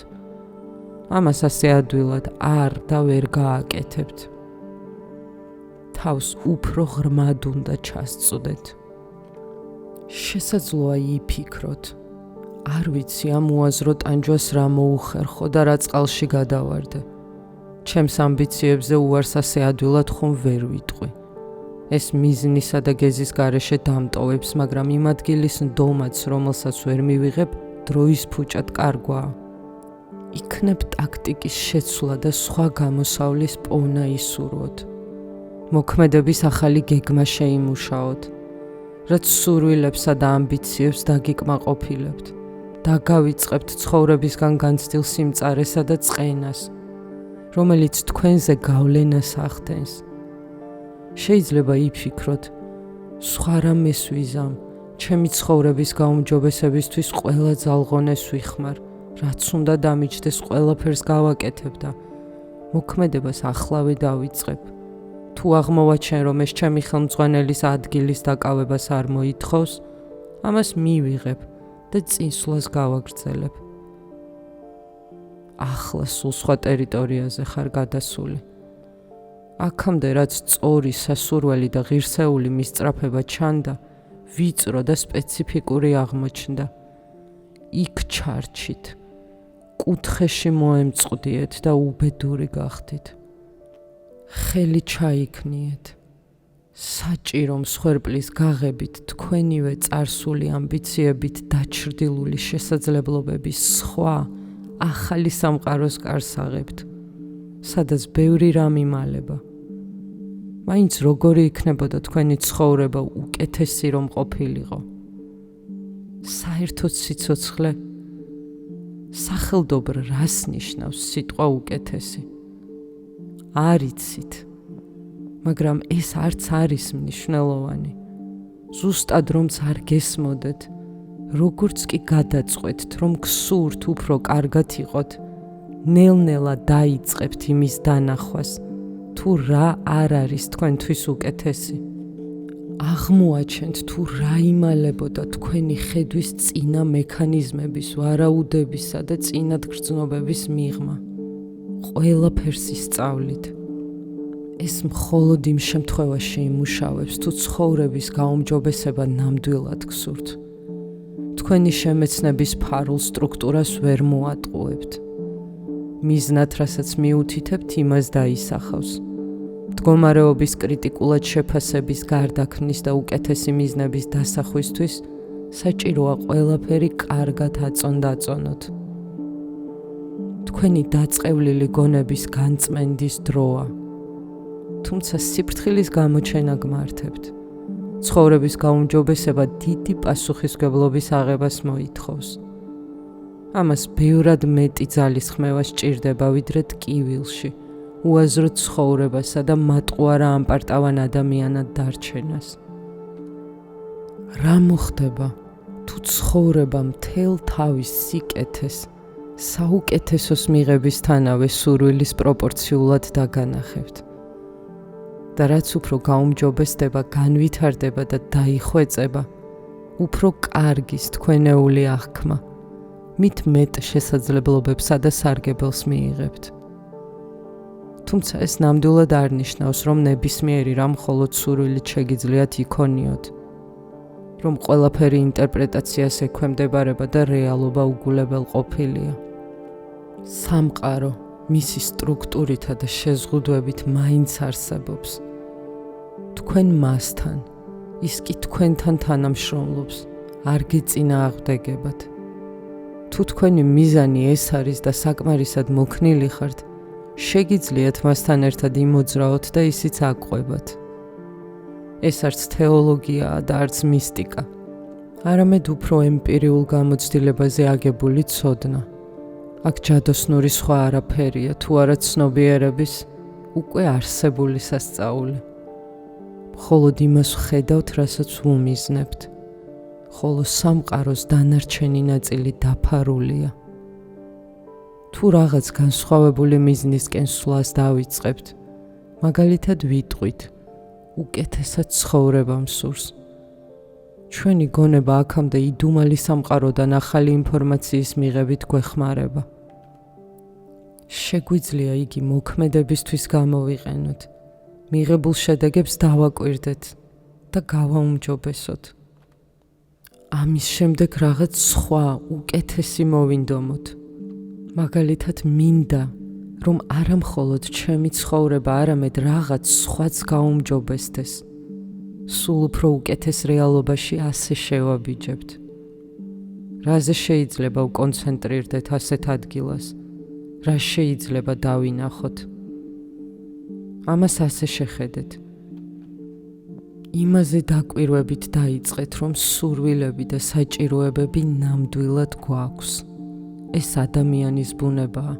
ამას ასე ადვილად არ და ვერ გააკეთებთ. თავს უფრო ღრმად უნდა ჩასწვდეთ. შესაძლოა იფიქროთ, არ ვიცი ამ უაზრო ტანჯვას რა მოუხერხო და რა წყალში გადავარდე. ჩემს ამბიციებზე უარს ასე ადვილად ხომ ვერ ვიტყვი. ეს მიზნისა და გეზის გარეშე დამტოვებს, მაგრამ იმ ადგილის ნდომაც, რომელსაც ვერ მივიღებ, დროის ფუჭად კარგვაა. იქნებ ტაქტიკის შეცვლა და სხვა გამოსავლის პოვნა ისურვოთ. მოქმედების ახალი გეგმა შეიმუშაოთ, რაც სურვილებსა და ამბიციებს დაგიკმაყოფილებთ. დაგავიწყებთ ცხოვრებისგან განცდილ სიმწარესა და წყენას, რომელიც თქვენზე გავლენას ახდენს. შეიძლება იფიქროთ, სხვა რამეს ვიზამ, ჩემი ცხოვრების გაუმჯობესებისთვის ყველა ძალღონეს ვიხმარ, რაც უნდა დამიჯდეს ყველაფერს გავაკეთებ და მოქმედებას ახლავე დავიწყებ. თუ აღმოვაჩენ, რომ ეს ჩემი ხელმძღვანელის ადგილის დაკავებას არ მოითხოვს, ამას მივიღებ და წინსვლას გავაგრძელებ. ახლა სულ სხვა ტერიტორიაზე ხარ გადასული. აქამდე რაც სწორი, სასურველი და ღირსეული მისწრაფება ჩანდა, ვიწრო და სპეციფიკური აღმოჩნდა. იქ ჩარჩით, კუთხეში მოემწყდიეთ და უბედური გახდით. ხელი ჩაიქნიეთ. საჭირო მსხვერპლის გაღებით თქვენივე წარსული ამბიციებით დაჩრდილული შესაძლებლობების სხვა ახალი სამყაროს კარს აღებთ, სადაც ბევრი რამ იმალება. მაინც როგორი იქნებოდა თქვენი ცხოვრება უკეთესი რომ ყოფილიყო. საერთოდ სიცოცხლე სახელდობრ რას ნიშნავს სიტყვა უკეთესი? არ იცით, მაგრამ ეს არც არის მნიშვნელოვანი. ზუსტად რომც არ გესმოდეთ, როგორც კი გადაწყვეტთ, რომ გსურთ უფრო კარგად იყოთ, ნელ-ნელა დაიწყებთ იმის დანახვას, თუ რა არ არის თქვენთვის უკეთესი. აღმოაჩენთ თუ რა იმალებოდა თქვენი ხედვის წინა მექანიზმების, ვარაუდებისა და წინადგრძნობების მიღმა. ყველაფერს ისწავლით. ეს მხოლოდ იმ შემთხვევაში იმუშავებს, თუ ცხოვრების გაუმჯობესება ნამდვილად გსურთ. თქვენი შემეცნების ფარულ სტრუქტურას ვერ მოატყუებთ. მიზნად, რასაც მიუთითებთ, იმას დაისახავს. მდგომარეობის კრიტიკულად შეფასების, გარდაქმნის და უკეთესი მიზნების დასახვისთვის საჭიროა ყველაფერი კარგად აწონ-დაწონოთ. თქვენი დაწყევლილი გონების განწმენდის დროა. თუმცა სიფრთხილის გამოჩენა გმართებთ. ცხოვრების გაუმჯობესება დიდი პასუხისმგებლობის აღებას მოითხოვს. ამას ბევრად მეტი ძალისხმევა სჭირდება, ვიდრე ტკივილში, უაზრო ცხოვრებასა და მატყუარა ამპარტავან ადამიანად დარჩენას. რა მოხდება, თუ ცხოვრება მთელ თავის სიკეთეს, საუკეთესოს მიღებისთანავე სურვილის პროპორციულად დაგანახებთ? და რაც უფრო გაუმჯობესდება, განვითარდება და დაიხვეწება, უფრო კარგის თქვენეული აღქმა, მით მეტ შესაძლებლობებსა და სარგებელს მიიღებთ. თუმცა ეს ნამდვილად არ ნიშნავს, რომ ნებისმიერი რამ მხოლოდ სურვილით შეგიძლიათ იქონიოთ, რომ ყველაფერი ინტერპრეტაციას ექვემდებარება და რეალობა უგულებელყოფილია. სამყარო მისი სტრუქტურითა და შეზღუდვებით მაინც არსებობს. თქვენ მასთან, ის კი თქვენთან თანამშრომლობს, არ გიწინააღმდეგებათ. თუ თქვენი მიზანი ეს არის და საკმარისად მოქნილი ხართ, შეგიძლიათ მასთან ერთად იმოძრაოთ და ისიც აყვებათ. ეს არც თეოლოგიაა და არც მისტიკა, არამედ უფრო ემპირიულ გამოცდილებაზე აგებული ცოდნა. აქ ჯადოსნური სხვა არაფერია, თუ არა ცნობიერების უკვე არსებული სასწაული. მხოლოდ იმას ვხედავთ, რასაც ვუმიზნებთ, ხოლო სამყაროს დანარჩენი ნაწილი დაფარულია. თუ რაღაც განსხვავებული მიზნისკენ სვლას დავიწყებთ, მაგალითად ვიტყვით, უკეთესად ცხოვრება მსურს. ჩვენი გონება აქამდე იდუმალი სამყაროდან ახალი ინფორმაციის მიღებით გვეხმარება. შეგვიძლია იგი მოქმედებისთვის გამოვიყენოთ, მიღებულ შედეგებს დავაკვირდეთ და გავაუმჯობესოთ. ამის შემდეგ რაღაც სხვა, უკეთესი მოვინდომოთ. მაგალითად მინდა, რომ არა მხოლოდ ჩემი ცხოვრება, არამედ რაღაც სხვაც გაუმჯობესდეს. სულ უფრო უკეთეს რეალობაში ასე შევაბიჯებთ. რაზე შეიძლება ვკონცენტრირდეთ ასეთ ადგილას? რა შეიძლება დავინახოთ? ამას ასე შეხედეთ. იმაზე დაკვირვებით დაიწყეთ, რომ სურვილები და საჭიროებები ნამდვილად გვაქვს. ეს ადამიანის ბუნებაა.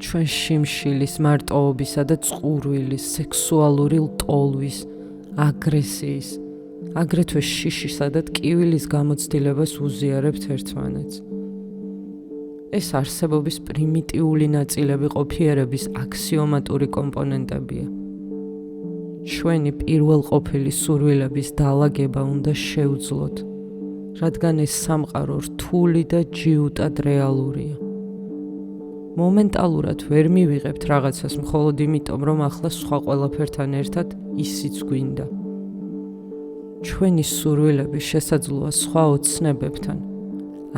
ჩვენ შიმშილის, მარტოობისა და წყურვილის, სექსუალური ლტოლვის, აგრესიის, აგრეთვე შიშისა და ტკივილის გამოცდილებას უზიარებთ ერთმანეთს. ეს არსებობის პრიმიტიული ნაწილები ყოფიერების აქსიომატური კომპონენტებია. ჩვენი პირველყოფილი სურვილების დალაგება უნდა შევძლოთ, რადგან ეს სამყარო რთული და ჯიუტად რეალურია. მომენტალურად ვერ მივიღებთ რაღაცას მხოლოდ იმიტომ, რომ ახლა სხვა ყველაფერთან ერთად ისიც გვინდა. ჩვენი სურვილები შესაძლოა სხვა ოცნებებთან,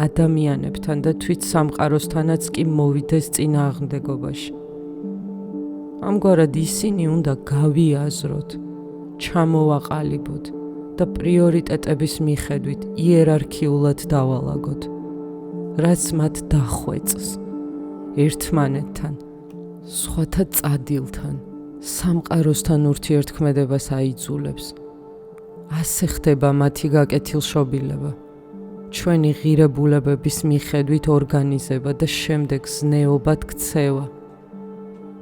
ადამიანებთან და თვით სამყაროსთანაც კი მოვიდეს წინააღმდეგობაში. ამგვარად ისინი უნდა გავიაზროთ, ჩამოვაყალიბოთ და პრიორიტეტების მიხედვით იერარქიულად დავალაგოთ, რაც მათ დახვეწს ერთმანეთთან, სხვათა წადილთან, სამყაროსთან ურთიერთქმედებას აიძულებს. ასე ხდება მათი გაკეთილშობილება, ჩვენი ღირებულებების მიხედვით ორგანიზება და შემდეგ ზნეობად ქცევა.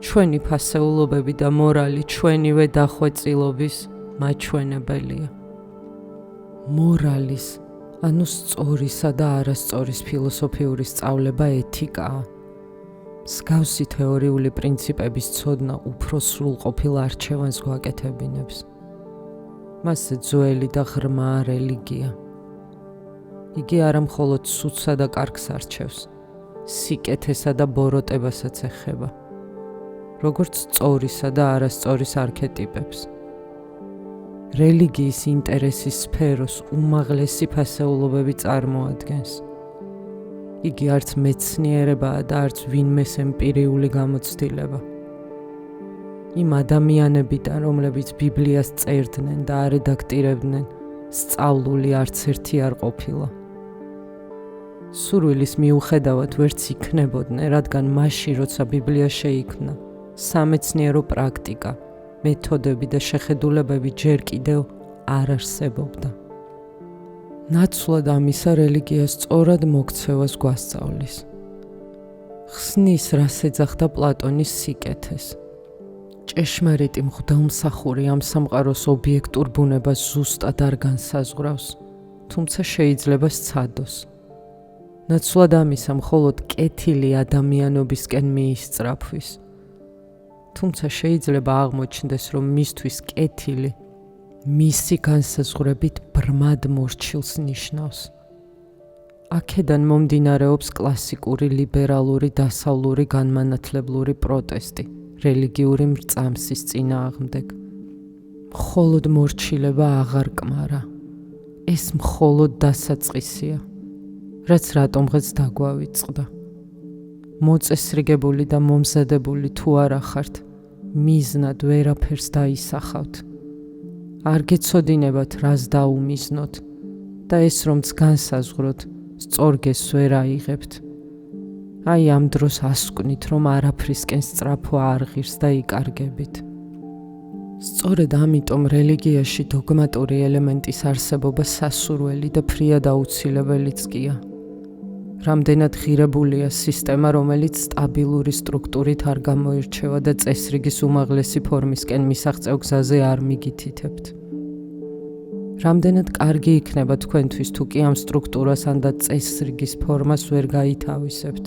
ჩვენი ფასეულობები და მორალი ჩვენივე დახვეწილობის მაჩვენებელია. მორალის, ანუ სწორისა და არასწორის ფილოსოფიური სწავლება ეთიკაა. მსგავსი თეორიული პრინციპების ცოდნა უფრო სრულყოფილ არჩევანს გვაკეთებინებს. მასზე ძველი და ღრმა რელიგია. იგი არა მხოლოდ სუცსა და კარგს არჩევს, სიკეთესა და ბოროტებასაც ეხება, როგორც სწორისა და არასწორის არქეტიპებს. რელიგიის ინტერესის სფეროს უმაღლესი ფასეულობები წარმოადგენს. იგი არც მეცნიერებაა და არც ვინმეს ემპირიული გამოცდილება. იმ ადამიანებიდან, რომლებიც ბიბლიას წერდნენ და არედაქტირებდნენ, სწავლული არც ერთი არ ყოფილა. სურვილის მიუხედავად ვერც იქნებოდნენ, რადგან მაშინ, როცა ბიბლია შეიქმნა, სამეცნიერო პრაქტიკა, მეთოდები და შეხედულებები ჯერ კიდევ არ არსებობდა. ნაცვლად ამისა რელიგია სწორად მოქცევას გვასწავლის. ხსნის, რას ეძახდა პლატონის სიკეთეს. ჭეშმარიტი მღვდელმსახური ამ სამყაროს ობიექტურ ბუნებას ზუსტად არ განსაზღვრავს, თუმცა შეიძლება სცადოს. ნაცვლად ამისა მხოლოდ კეთილი ადამიანობისკენ მიისწრაფვის. თუმცა შეიძლება აღმოჩნდეს, რომ მისთვის კეთილი მისი განსაზღვრებით ბრმად მორჩილს ნიშნავს. აქედან მომდინარეობს კლასიკური ლიბერალური დასავლური განმანათლებლური პროტესტი რელიგიური მრწამსის წინააღმდეგ. მხოლოდ მორჩილება აღარ კმარა. ეს მხოლოდ დასაწყისია, რაც რატომღაც დაგვავიწყდა. მოწესრიგებული და მომზადებული თუ არა ხართ, მიზნად ვერაფერს დაისახავთ. არ გეცოდინებათ, რას დაუმიზნოთ და ეს რომც განსაზღვროთ, სწორგეს ვერ აიღებთ. აი ამ დროს ასკვნით, რომ არაფრისკენ სწრაფო არ ღირს და იკარგებით. სწორედ ამიტომ რელიგიაში დოგმატური ელემენტის არსებობა სასურველი და ფრიად აუცილებელიც კია. რამდენად ღირებულია სისტემა, რომელიც სტაბილური სტრუქტურით არ გამოირჩევა და წესრიგის უმაღლესი ფორმისკენ მისაღწევ გზაზე არ მიგითითებთ. რამდენად კარგი იქნება თქვენთვის, თუ კი ამ სტრუქტურასთან და წესრიგის ფორმას ვერ გაითავისებთ.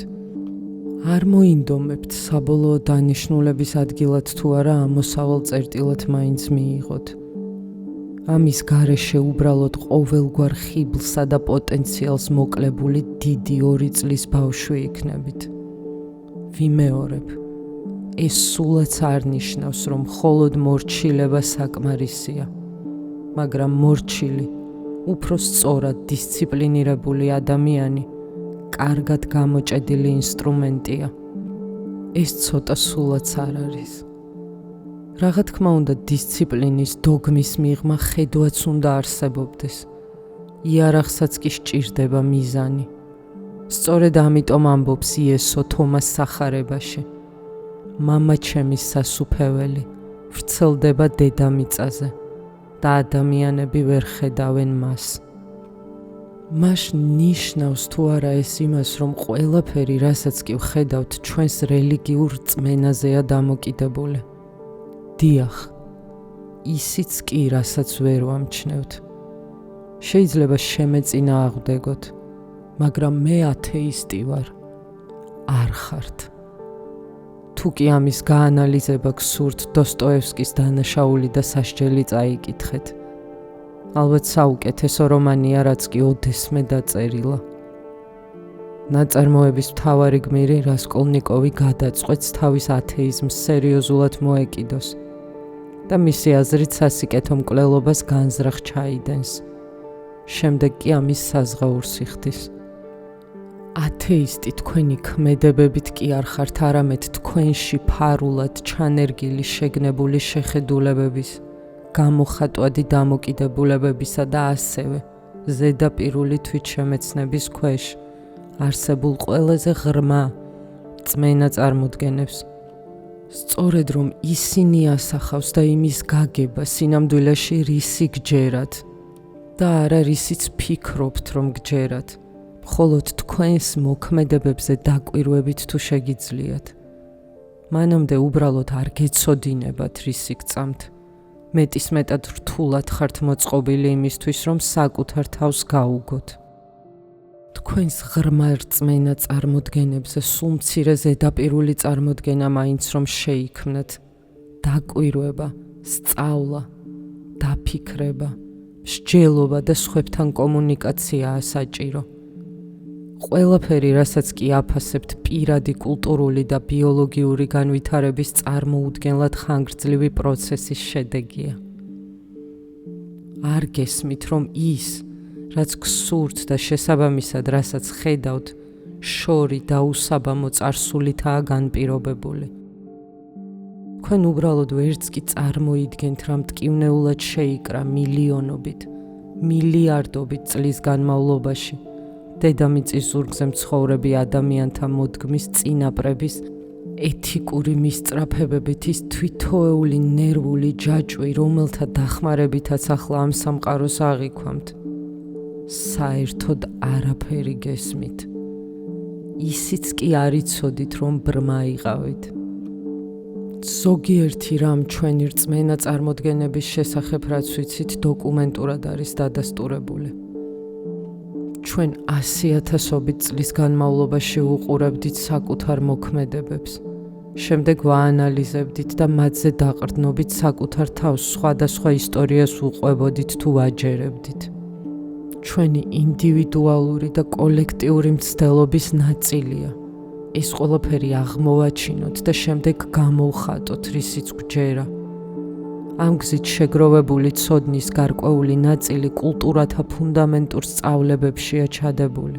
არ მოინდომებთ საბოლოო დანიშნულების ადგილად თუ არა ამოსავალ წერტილად მაინც მიიღოთ. ამის გარეშე უბრალოდ ყოველგვარ ხიბლსა და პოტენციალს მოკლებული დიდი 2 წლის ბავშვი იქნებით. ვიმეორებ, ეს სულაც არ ნიშნავს, რომ მხოლოდ მორჩილება საკმარისია, მაგრამ მორჩილი, უფრო სწორად დისციპლინირებული ადამიანი კარგად გამოჭედილი ინსტრუმენტია. ეს ცოტა სულაც არ არის. რა თქმა უნდა, დისციპლინის, დოგმის მიღმა ხედვაც უნდა არსებობდეს. იარაღსაც კი სჭირდება მიზანი. სწორედ ამიტომ ამბობს იესო თომას სახარებაში. მამა ჩემის სასუფეველი, ვრცელდება დედამიწაზე და ადამიანები ვერ ხედავენ მას. მას ნიშნავს თუ არა ეს იმას, რომ ყველაფერი, რასაც კი ვხედავთ, ჩვენს რელიგიურ რწმენაზეა დამოკიდებული. დიახ, ისიც კი, რასაც ვერ ვამჩნევთ. შეიძლება შემეწინააღმდეგოთ, მაგრამ მე ათეისტი ვარ. არ ხართ. თუ კი ამის გაანალიზება გსურთ, დოსტოევსკის დანაშაული და სასჯელი წაიკითხეთ. ალბათ საუკეთესო რომანია, რაც კი ოდესმე დაწერილა. ნაწარმოების მთავარი გმირი რასკოლნიკოვი გადაწყვეტს თავის ათეიზმს სერიოზულად მოეკიდოს და მისი აზრით სასიკეთო მკვლელობას განზრახ ჩაიდენს. შემდეგ კი ამის საზღაურს იხდის. ათეისტი თქვენი ქმედებებით კი არ ხართ, არამედ თქვენში ფარულად ჩანერგილი შეგნებული შეხედულებების, გამოხატვადი დამოკიდებულებებისა და ასევე ზედაპირული თვითშემეცნების ქვეშ არსებულ ყველაზე ღრმა რწმენა წარმოდგენებს. სწორედ რომ ისინი ასახავს და იმის გაგება სინამდვილეში რისი გჯერათ და არა რისიც ფიქრობთ რომ გჯერათ, მხოლოდ თქვენს მოქმედებებზე დაკვირვებით თუ შეგიძლიათ. მანამდე უბრალოდ არ გეცოდინებათ რისი გწამთ. მეტისმეტად რთულად ხართ მოწყობილი იმისთვის, რომ საკუთარ თავს გაუგოთ. თქვენს ღრმა რწმენა წარმოდგენებზე სულ მცირე ზედაპირული წარმოდგენა მაინც რომ შეიქმნათ. დაკვირვება, სწავლა, დაფიქრება, მსჯელობა და სხვებთან კომუნიკაციაა საჭირო. ყველაფერი, რასაც კი აფასებთ, პირადი კულტურული და ბიოლოგიური განვითარების წარმოუდგენლად ხანგრძლივი პროცესის შედეგია. არ გესმით, რომ ის, რაც გსურთ და შესაბამისად, რასაც ხედავთ, შორი და უსაბამო წარსულითაა განპირობებული. თქვენ უბრალოდ ვერც კი წარმოიდგენთ, რა მტკივნეულად შეიკრა მილიონობით, მილიარდობით წლის განმავლობაში დედამიწის ზურგზე მცხოვრები ადამიანთა მოდგმის წინაპრების ეთიკური მისწრაფებებით ის თვითოეული ნერვული ჯაჭვი, რომელთა დახმარებითაც ახლა ამ სამყაროს აღიქვამთ. საერთოდ არაფერი გესმით. ისიც კი არ იცოდით, რომ ბრმა იყავით. ზოგიერთი რამ ჩვენი რწმენა წარმოდგენების შესახებ, რაც ვიცით, დოკუმენტურად არის დადასტურებული. ჩვენ 100,000-ობით წლის განმავლობაში უყურებდით საკუთარ მოქმედებებს. შემდეგ ვაანალიზებდით და მათზე დაყრდნობით საკუთარ თავს სხვადასხვა ისტორიას უყვებოდით თუ ვაჯერებდით. ჩვენი ინდივიდუალური და კოლექტიური მცდელობის ნაწილია. ეს ყველაფერი აღმოვაჩინოთ და შემდეგ გამოვხატოთ, რისიც გვჯერა. ამ გზით შეგროვებული ცოდნის გარკვეული ნაწილი კულტურათა ფუნდამენტურ სწავლებებშია ჩადებული.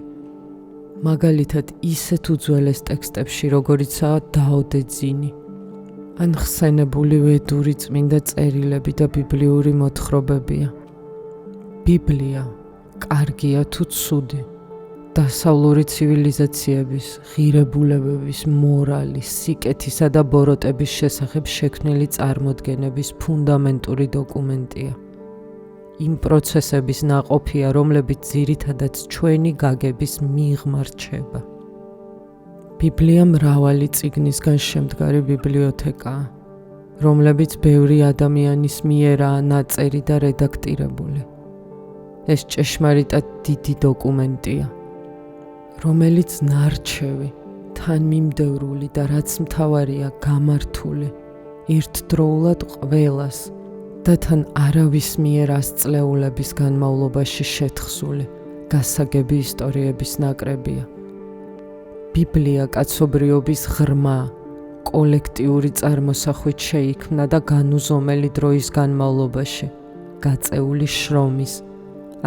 მაგალითად, ისეთ უძველეს ტექსტებში, როგორიცაა დაო დე ძინი, ან ხსენებული ვედური წმინდა წერილები და ბიბლიური მოთხრობებია. ბიბლია კარგია თუ ცუდი, დასავლური ცივილიზაციების, ღირებულებების, მორალის, სიკეთისა და ბოროტების შესახებ შექმნილი წარმოდგენების ფუნდამენტური დოკუმენტია. იმ პროცესების ნაყოფია, რომლებიც ძირითადად ჩვენი გაგების მიღმა რჩება. ბიბლია მრავალი წიგნისგან შემდგარი ბიბლიოთეკაა, რომლებიც ბევრი ადამიანის მიერაა ნაწერი და რედაქტირებული. ეს ჭეშმარიტად დიდი დოკუმენტია, რომელიც ნარჩევი, თანმიმდევრული და რაც მთავარია გამართული, ერთდროულად ყველას და თან არავის მიერ ასწლეულების განმავლობაში შეთხსული გასაგები ისტორიების ნაკრებია. ბიბლია კაცობრიობის ღრმა, კოლექტიური წარმოსახვით შეიქმნა და განუზომელი დროის განმავლობაში გაწეული შრომის,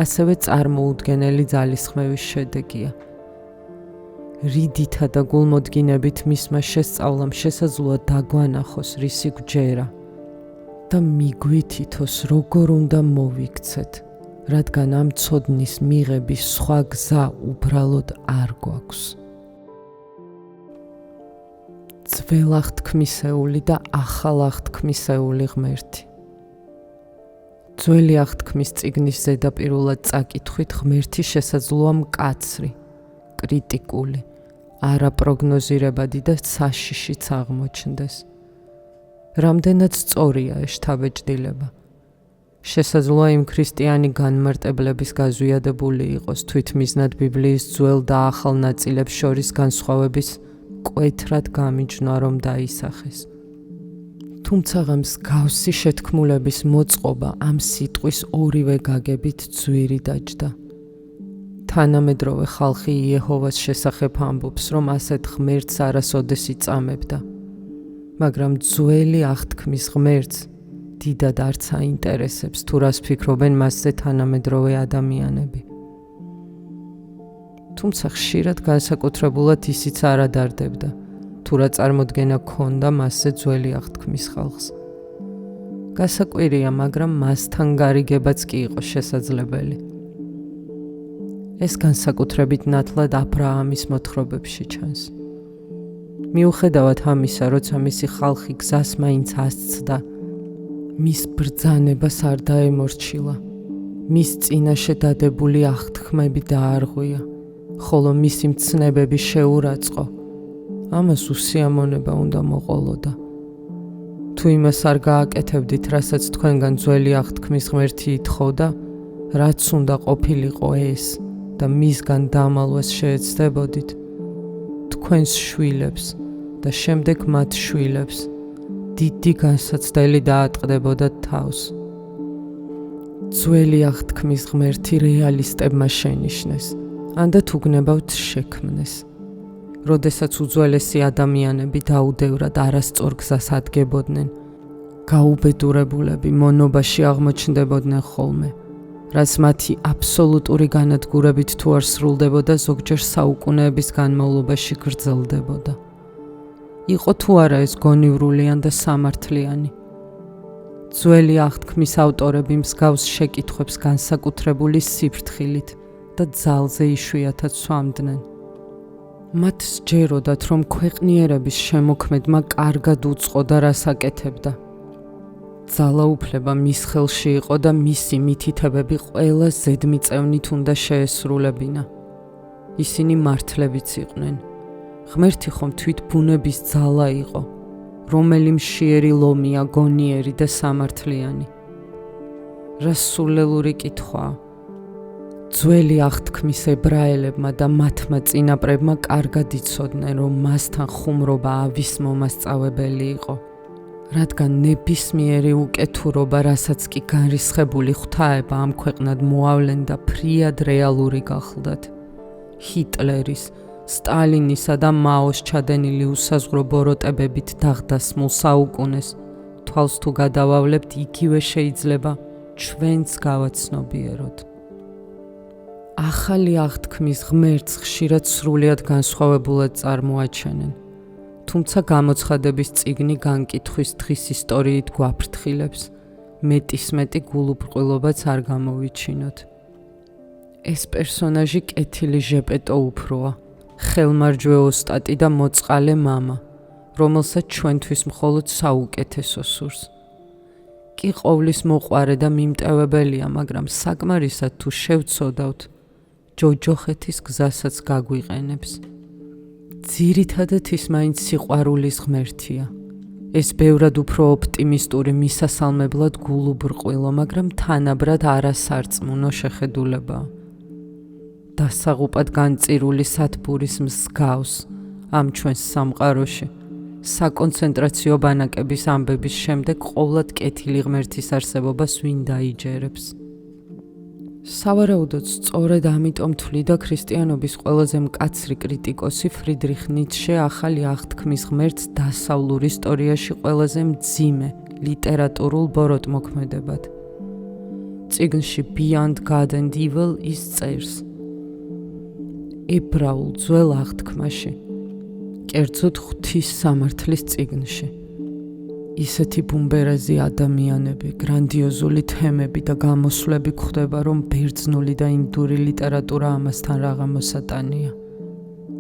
ასევე წარმოუდგენელი ძალისხმევის შედეგია. რიდითა და გულმოდგინებით მისმა შესწავლამ შესაძლოა დაგვანახოს რისი გვჯერა და მიგვითითოს როგორ უნდა მოვიქცეთ, რადგან ამ ცოდნის მიღების სხვა გზა უბრალოდ არ გვაქვს. ძველ აღთქმისეული და ახალ აღთქმისეული ღმერთი. ძველი აღთქმის წიგნის ზედაპირულად წაკითხვით ღმერთი შესაძლოა მკაცრი, კრიტიკული, არაპროგნოზირებადი და საშიშიც აღმოჩნდეს. რამდენად სწორია ეს შთაბეჭდილება. შესაძლოა იმ ქრისტიანი განმარტებლების გაზვიადებული იყოს თვითმიზნად ბიბლიის ძველ და ახალ ნაწილებს შორის განსხვავების მკვეთრად გამიჯნა რომ დაისახეს. თუმცა მსგავსი შეთქმულების მოწყობა ამ სიტყვის ორივე გაგებით ძვირი დაჯდა. თანამედროვე ხალხი იეჰოვას შესახებ ამბობს, რომ ასეთ ღმერთს არასოდეს იწამებდა, მაგრამ ძველი აღთქმის ღმერთს დიდად არც აინტერესებს თუ რას ფიქრობენ მასზე თანამედროვე ადამიანები. თუმცა ხშირად განსაკუთრებულად ისიც არ ადარდებდა, თუ რა წარმოდგენა ჰქონდა მასზე ძველი აღთქმის ხალხს. გასაკვირია, მაგრამ მასთან გარიგებაც კი იყო შესაძლებელი. ეს განსაკუთრებით ნათლად აბრაამის მოთხრობებში ჩანს. მიუხედავად ამისა, როცა მისი ხალხი გზას მაინც ასცდა, მის ბრძანებას არ დაემორჩილა, მის წინაშე დადებული აღთქმები დაარღვია, ხოლო მისი მცნებები შეურაცხო, ამას უსიამოვნება უნდა მოყოლოდა. თუ იმას არ გააკეთებდით, რასაც თქვენგან ძველი აღთქმის ღმერთი ითხოვდა, რაც უნდა ყოფილიყო ეს და მისგან დამალვას შეეცდებოდით, თქვენს შვილებს და შემდეგ მათ შვილებს დიდი განსაცდელი დაატყდებოდა თავს. ძველი აღთქმის ღმერთი რეალისტებმა შენიშნეს, ანდათ უგნებავთ შექმნეს. როდესაც უძველესი ადამიანები დაუდევრად არასწორ გზას ადგებოდნენ, გაუბედურებულები მონობაში აღმოჩნდებოდნენ ხოლმე, რაც მათი აბსოლუტური განადგურებით თუ არ სრულდებოდა, ზოგჯერ საუკუნეების განმავლობაში გრძელდებოდა. იყო თუ არა ეს გონივრულიან და სამართლიანი. ძველი აღთქმის ავტორები მსგავს შეკითხვებს განსაკუთრებული სიფრთხილით და ძალზე იშვიათად სვამდნენ. მათ სჯეროდათ, რომ ქვეყნიერების შემოქმედმა კარგად უწყოდა, რას აკეთებდა. ძალაუფლება მის ხელში იყო და მისი მითითებები ყველა ზედმიწევნით უნდა შეესრულებინა. ისინი მართლებიც იყვნენ. ღმერთი ხომ თვით ბუნების ძალა იყო, რომელი მშიერი ლომია, გონიერი და სამართლიანი. რა სულელური კითხვაა. ძველი აღთქმის ებრაელებმა და მათმა წინაპრებმა კარგად იცოდნენ, რომ მასთან ხუმრობა ავის მომასწავებელი იყო, რადგან ნებისმიერი უკეთურობა, რასაც კი განრისხებული ღვთაება ამ ქვეყნად მოავლენდა, ფრიად რეალური გახლდათ. ჰიტლერის, სტალინისა და მაოს ჩადენილი უსაზღვრო ბოროტებებით დაღდასმულ საუკუნეს თვალს თუ გადავავლებთ, იგივე შეიძლება ჩვენც გავაცნობიეროთ. ახალი აღთქმის ღმერთს ხშირად სრულიად განსხვავებულად წარმოაჩენენ, თუმცა გამოცხადების წიგნი განკითხვის დღის ისტორიით გვაფრთხილებს, მეტისმეტი გულუბრყვილობაც არ გამოვიჩინოთ. ეს პერსონაჟი კეთილი ჟეპეტო უფროა, ხელმარჯვე ოსტატი და მოწყალე მამა, რომელსაც ჩვენთვის მხოლოდ საუკეთესო სურს. კი ყოვლის მოყვარე და მიმტევებელია, მაგრამ საკმარისად თუ შევცოდავთ, ჯოჯოხეთის გზასაც გაგვიყენებს. ძირითადად ის მაინც სიყვარულის ღმერთია. ეს ბევრად უფრო ოპტიმისტური მისასალმებლად გულუბრყვილო, მაგრამ თანაბრად არასარწმუნო შეხედულებაა. დასაღუპად განწირული სათბურის მსგავს ამ ჩვენს სამყაროში საკონცენტრაციო ბანაკების ამბების შემდეგ ყოვლად კეთილი ღმერთის არსებობას ვინ დაიჯერებს. სავარაუდოდ სწორედ ამიტომ თვლიდა ქრისტიანობის ყველაზე მკაცრი კრიტიკოსი ფრიდრიხ ნიცშე ახალი აღთქმის ღმერთს დასავლურ ისტორიაში ყველაზე მძიმე ლიტერატურულ ბოროტმოქმედებად. წიგნში Beyond God and Evil ის წერს: ებრაულ ძველ აღთქმაში, კერძოდ ღვთის სამართლის წიგნში, ისეთი ბუმბერაზი ადამიანები, გრანდიოზული თემები და გამოსვლები გვხვდება, რომ ბერძნული და ინდური ლიტერატურა ამასთან რაღა მოსატანია.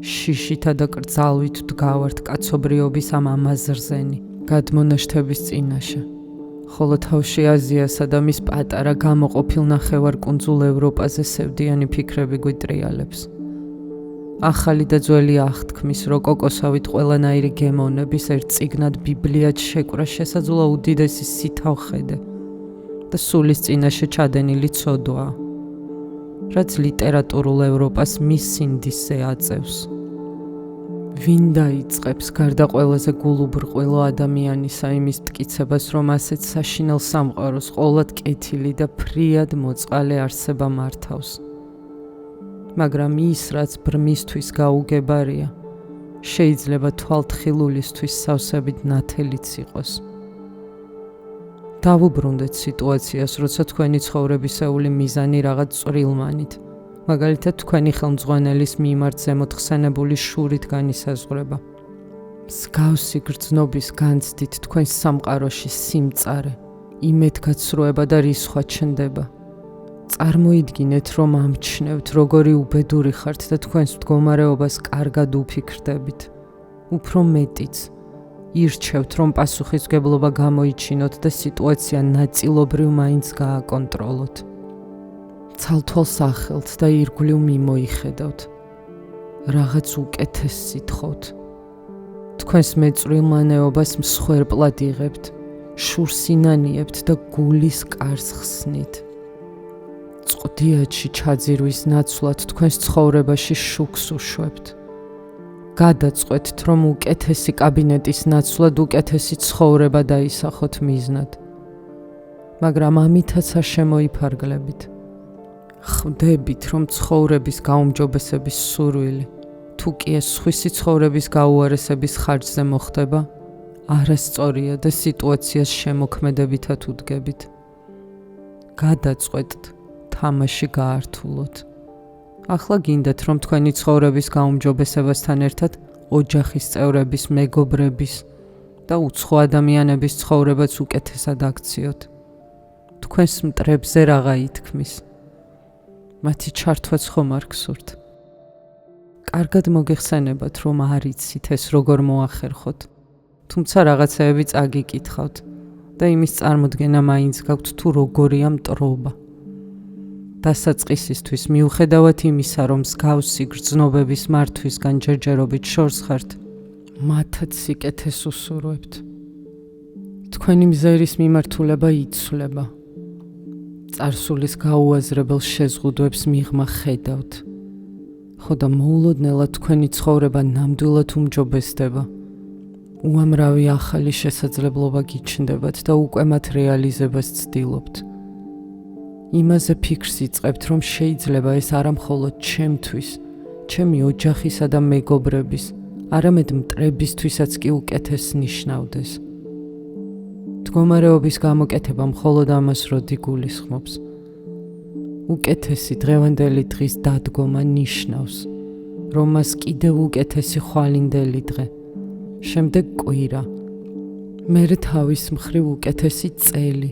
შიშითა და კრძალვით დგავართ კაცობრიობის ამ ამაზრზენი გადმონაშთების წინაშე, ხოლო თავში აზიასა და მის პატარა გამოყოფილ ნახევარკუნძულ ევროპაზე სევდიანი ფიქრები გვიტრიალებს. ახალი და ძველი აღთქმის როკოკოსავით ყველანაირი გემოვნების ერთ წიგნად ბიბლიად შეკვრა შესაძლოა უდიდესი სითავხედე და სულის წინაშე ჩადენილი ცოდვაა, რაც ლიტერატურულ ევროპას მის სინდისზე აწევს. ვინ დაიწყებს გარდა ყველაზე გულუბრყვილო ადამიანისა იმის მტკიცებას, რომ ასეთ საშინელ სამყაროს ყოვლად კეთილი და ფრიად მოწყალე არსება მართავს. მაგრამ ის, რაც ბრმისთვის გაუგებარია, შეიძლება თვალთხილულისთვის სავსებით ნათელიც იყოს. დავუბრუნდეთ სიტუაციას, როცა თქვენი ცხოვრებისეული მიზანი რაღაც წვრილმანით, მაგალითად თქვენი ხელმძღვანელის მიმართ ზემოთხსენებული შურით განისაზღვრება. მსგავსი გრძნობის განცდით თქვენს სამყაროში სიმწარე, იმედგაცრუება და რისხვა ჩნდება. წარმოიდგინეთ, რომ ამჩნევთ, როგორი უბედური ხართ და თქვენს მდგომარეობას კარგად უფიქრდებით. უფრო მეტიც, ირჩევთ, რომ პასუხისმგებლობა გამოიჩინოთ და სიტუაცია ნაწილობრივ მაინც გააკონტროლოთ. ცალთვალს ახელთ და ირგვლივ მიმოიხედავთ. რაღაც უკეთეს სითხოვთ. თქვენს მეწვრილმანეობას მსხვერპლად იღებთ, შურს ინანიებთ და გულის კარს ხსნით. წყდიათში ჩაძირვის ნაცვლად თქვენს ცხოვრებაში შუქს უშვებთ. გადაწყვეტთ, რომ უკეთესი კაბინეტის ნაცვლად უკეთესი ცხოვრება დაისახოთ მიზნად. მაგრამ ამითაც არ შემოიფარგლებით. ხვდებით, რომ ცხოვრების გაუმჯობესების სურვილი, თუ კი ეს სხვისი ცხოვრების გაუარესების ხარჯზე მოხდება, არასწორია და სიტუაციას შემოქმედებითად უდგებით. გადაწყვეტთ, თამაში გაართულოთ. ახლა გინდათ, რომ თქვენი ცხოვრების გაუმჯობესებასთან ერთად ოჯახის წევრების, მეგობრების და უცხო ადამიანების ცხოვრებაც უკეთესად აქციოთ. თქვენს მტრებზე რაღა ითქმის. მათი ჩართვაც ხომ არ გსურთ. კარგად მოგეხსენებათ, რომ არ იცით ეს როგორ მოახერხოთ, თუმცა რაღაცეები წაგიკითხავთ და იმის წარმოდგენა მაინც გაქვთ, თუ როგორია მტრობა. დასაწყისისთვის მიუხედავად იმისა, რომ მსგავსი გრძნობების მართვისგან ჯერჯერობით შორს ხართ, მათაც სიკეთეს უსურვებთ. თქვენი მზერის მიმართულება იცვლება. წარსულის გაუაზრებელ შეზღუდვებს მიღმა ხედავთ. ხო და მოულოდნელად თქვენი ცხოვრება ნამდვილად უმჯობესდება. უამრავი ახალი შესაძლებლობა გიჩნდებათ და უკვე მათ რეალიზებას ცდილობთ. იმაზე ფიქრს იწყებთ, რომ შეიძლება ეს არა მხოლოდ ჩემთვის, ჩემი ოჯახისა და მეგობრების, არამედ მტრებისთვისაც კი უკეთეს ნიშნავდეს. მდგომარეობის გამოკეთება მხოლოდ ამას როდი გულისხმობს. უკეთესი დღევანდელი დღის დადგომა ნიშნავს, რომ მას კიდევ უკეთესი ხვალინდელი დღე, შემდეგ კვირა, მერე თავის მხრივ უკეთესი წელი,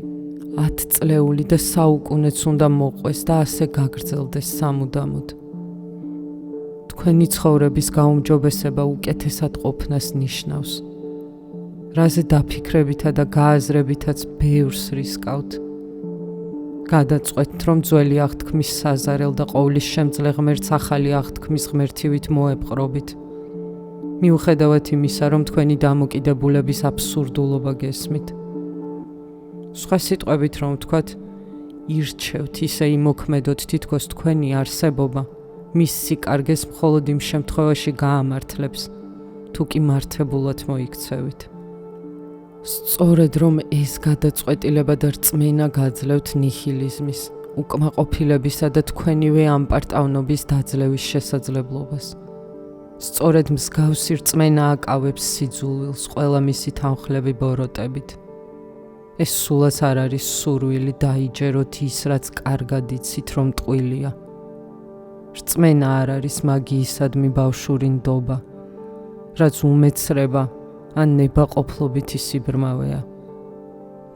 10 წლეული და საუკუნეც უნდა მოყვეს და ასე გაგრძელდეს სამუდამოდ. თქვენი ცხოვრების გაუმჯობესება უკეთესად ყოფნას ნიშნავს. რაზე დაფიქრებითა და გააზრებითაც ბევრს რისკავთ. გადაწყვეტთ, რომ ძველი აღთქმის საზარელ და ყოვლის შემძლე ღმერთს ახალი აღთქმის ღმერთივით მოეპყრობით. მიუხედავად იმისა, რომ თქვენი დამოკიდებულების აბსურდულობა გესმით. სხვა სიტყვებით რომ ვთქვათ, ირჩევთ ისე იმოქმედოთ თითქოს თქვენი არსებობა მის სიკარგეს მხოლოდ იმ შემთხვევაში გაამართლებს, თუ კი მართებულად მოიქცევით. სწორედ რომ ეს გადაწყვეტილება და რწმენა გაძლევთ ნიჰილიზმის, უკმაყოფილებისა და თქვენივე ამპარტავნობის დაძლევის შესაძლებლობას. სწორედ მსგავსი რწმენა აკავებს სიძულვილს ყველა მისი თანხლები ბოროტებით. ეს სულაც არ არის სურვილი დაიჯეროთ ის, რაც კარგად იცით, რომ ტყუილია. რწმენა არ არის მაგიისადმი ბავშვური ნდობა, რაც უმეცრება ან ნებაყოფლობითი სიბრმავეა.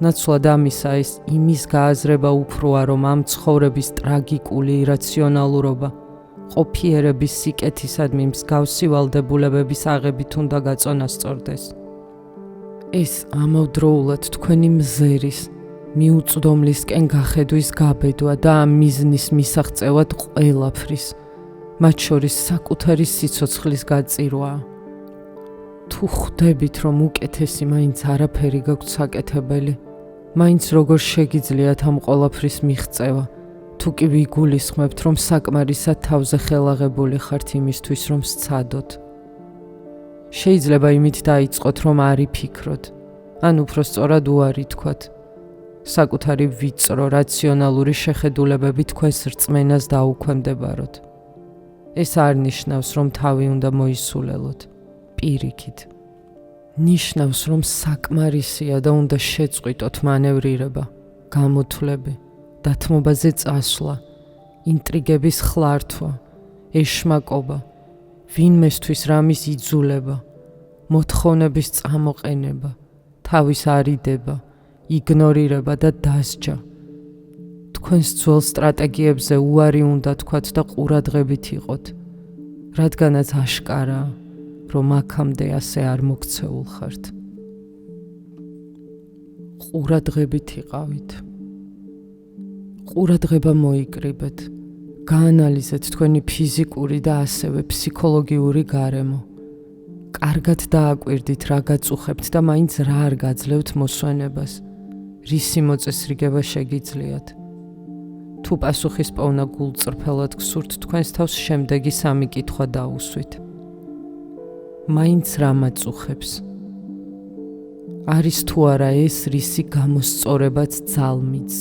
ნაცვლად ამისა ეს იმის გააზრება უფროა, რომ ამ ცხოვრების ტრაგიკული ირაციონალურობა ყოფიერების სიკეთისადმი მსგავსი ვალდებულებების აღებით უნდა გაწონასწორდეს. ეს ამავდროულად თქვენი მზერის, მიუწვდომლისკენ გახედვის გაბედვა და ამ მიზნის მისაღწევად ყველაფრის, მათ შორის საკუთარი სიცოცხლის გაწირვაა. თუ ხვდებით, რომ უკეთესი მაინც არაფერი გაქვთ საკეთებელი, მაინც როგორ შეგიძლიათ ამ ყველაფრის მიღწევა, თუ კი ვიგულისხმებთ, რომ საკმარისად თავზე ხელაღებული ხართ იმისთვის, რომ სცადოთ. შეიძლება იმით დაიწყოთ, რომ არ იფიქროთ, ან უпроსწორად უარი თქვათ. საკუთარი ვიწრო, რაციონალური შეხედულებები თქვენს რწმენას დაუქვემდებაროთ. ეს არ ნიშნავს, რომ თავი უნდა მოისულელოთ. პირიქით. ნიშნავს, რომ საკმარისია და უნდა შეწყვიტოთ მანევრირება, გამოთვლები, დათმობაზე წასვლა, ინტრიგების ხლართვა, ეშმაკობა, ვინმესთვის რამის იძულება, მოთხოვნების წამოყენება, თავის არიდება, იგნორირება და დასჯა. თქვენს ძველ სტრატეგიებზე უარი უნდა თქვათ და ყურადღებით იყოთ, რადგანაც აშკარაა, რომ აქამდე ასე არ მოქცეულ ხართ. ყურადღებით იყავით. ყურადღება მოიკრიბეთ. გაანალიზეთ თქვენი ფიზიკური და ასევე ფსიქოლოგიური გარემო. კარგად დააკვირდით, რა გაწუხებთ და მაინც რა არ გაძლევთ მოსვენებას. რისი მოწესრიგება შეგიძლიათ. თუ პასუხის პოვნა გულწრფელად გსურთ, თქვენს თავს შემდეგი 3 კითხვა დაუსვით. მაინც რა მაწუხებს? არის თუ არა ეს რისი გამოსწორებაც ძალმიც?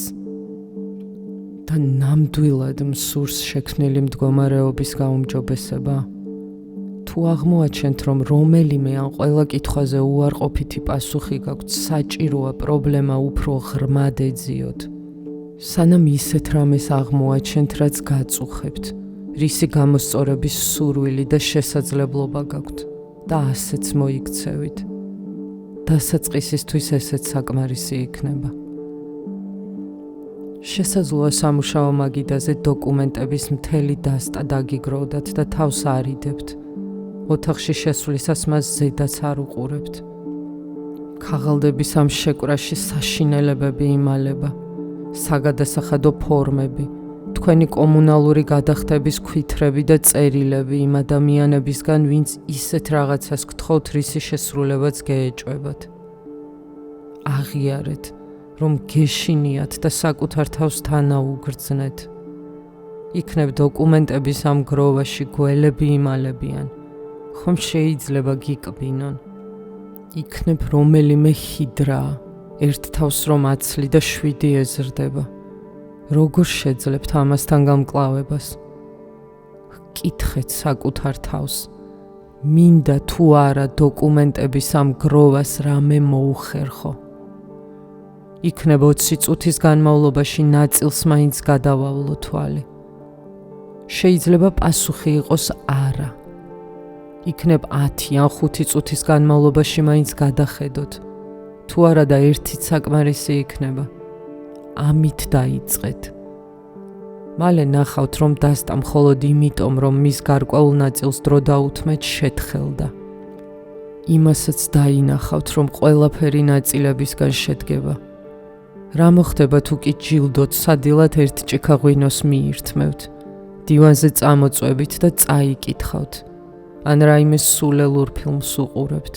და ნამდვილად მსურს შექმნილი მდგომარეობის გაუმჯობესება? თუ აღმოაჩენთ, რომ რომელიმე ან ყველა კითხვაზე უარყოფითი პასუხი გაქვთ, საჭიროა პრობლემა უფრო ღრმად ეძიოთ. სანამ ისეთ რამეს აღმოაჩენთ, რაც გაწუხებთ, რისი გამოსწორების სურვილი და შესაძლებლობა გაქვთ და ასეც მოიქცევით. დასაწყისისთვის ესეც საკმარისი იქნება. შესაძლოა სამუშაო მაგიდაზე დოკუმენტების მთელი დასტა დაგიგროვდათ და თავს არიდებთ. ოთახში შესვლისას მას ზედაც არ უყურებთ. ქაღალდების ამ შეკვრაში საშინელებები იმალება, საგადასახადო ფორმები, თქვენი კომუნალური გადახდების ქვითრები და წერილები იმ ადამიანებისგან, ვინც ისეთ რაღაცას გთხოვთ, რისი შესრულებაც გეეჭვებათ. აღიარეთ, რომ გეშინიათ და საკუთარ თავს თანაუგრძნეთ. იქნებ დოკუმენტების ამ გროვაში გველები იმალებიან, ხომ შეიძლება გიკბინონ. იქნებ რომელიმე ჰიდრაა, ერთ თავს რომ აცლი და 7 ეზრდება. როგორ შეძლებთ ამასთან გამკლავებას? ჰკითხეთ საკუთარ თავს, მინდა თუ არა დოკუმენტების ამ გროვას რამე მოუხერხო. იქნებ 20 წუთის განმავლობაში ნაწილს მაინც გადავავლო თვალი. შეიძლება პასუხი იყოს არა. იქნებ 10 ან 5 წუთის განმავლობაში მაინც გადახედოთ. თუ არა და ერთიც საკმარისი იქნება. ამით დაიწყეთ. მალე ნახავთ, რომ დასტა მხოლოდ იმიტომ, რომ მის გარკვეულ ნაწილს დრო დაუთმეთ შეთხელდა. იმასაც დაინახავთ, რომ ყველაფერი ნაწილებისგან შედგება. რა მოხდება თუ კი ჯილდოთ სადილად ერთ ჭიქა ღვინოს მიირთმევთ, დივანზე წამოწვევით და წაიკითხავთ, ან რაიმე სულელურ ფილმს უყურებთ.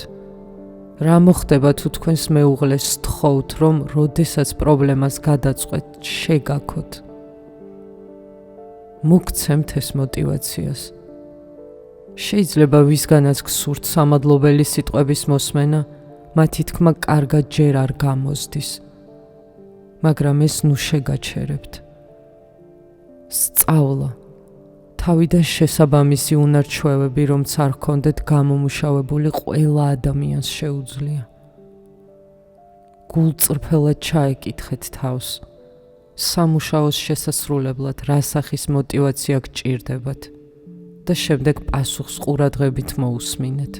რა მოხდება თუ თქვენს მეუღლეს სთხოვთ, რომ როდესაც პრობლემას გადაწყვეტ, შეგაქოთ. მოგცემთ ეს მოტივაციას. შეიძლება ვისგანაც გსურთ სამადლობელი სიტყვების მოსმენა, მათი თქმა კარგად ჯერ არ გამოზდის. მაგრამ ეს ნუ შეგაჩერებთ. სწავლა, თავიდან შესაბამისი უნარჩვევები, რომც არ ჰქონდეთ გამომუშავებული, ყველა ადამიანს შეუძლია. გულწრფელად ჩაეკითხეთ თავს, სამუშაოს შესასრულებლად რა სახის მოტივაცია გჭირდებათ და შემდეგ პასუხს ყურადღებით მოусმინეთ.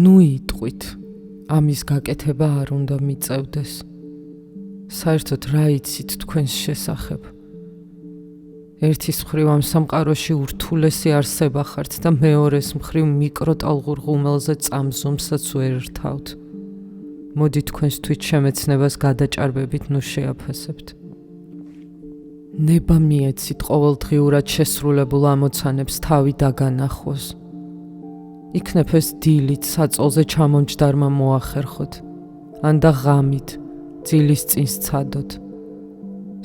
ნუ იტყვით, ამის გაკეთება არ უნდა მიწევდეს. საერთოდ რა იცით თქვენს შესახებ? ერთის მხრივ ამ სამყაროში ურთულესი არსება ხართ და მეორეს მხრივ მიკროტალღურ ღუმელზე წამზომსაც ვერ რთავთ. მოდი თქვენს თვითშემეცნებას გადაჭარბებით ნუ შეაფასებთ. ნება მიეცით ყოველდღიურად შესრულებულ ამოცანებს თავი დაგანახოს. იქნებ ეს დილით საწოლზე ჩამომჯდარმა მოახერხოთ, ან და ღამით ძილის წინ სცადოთ.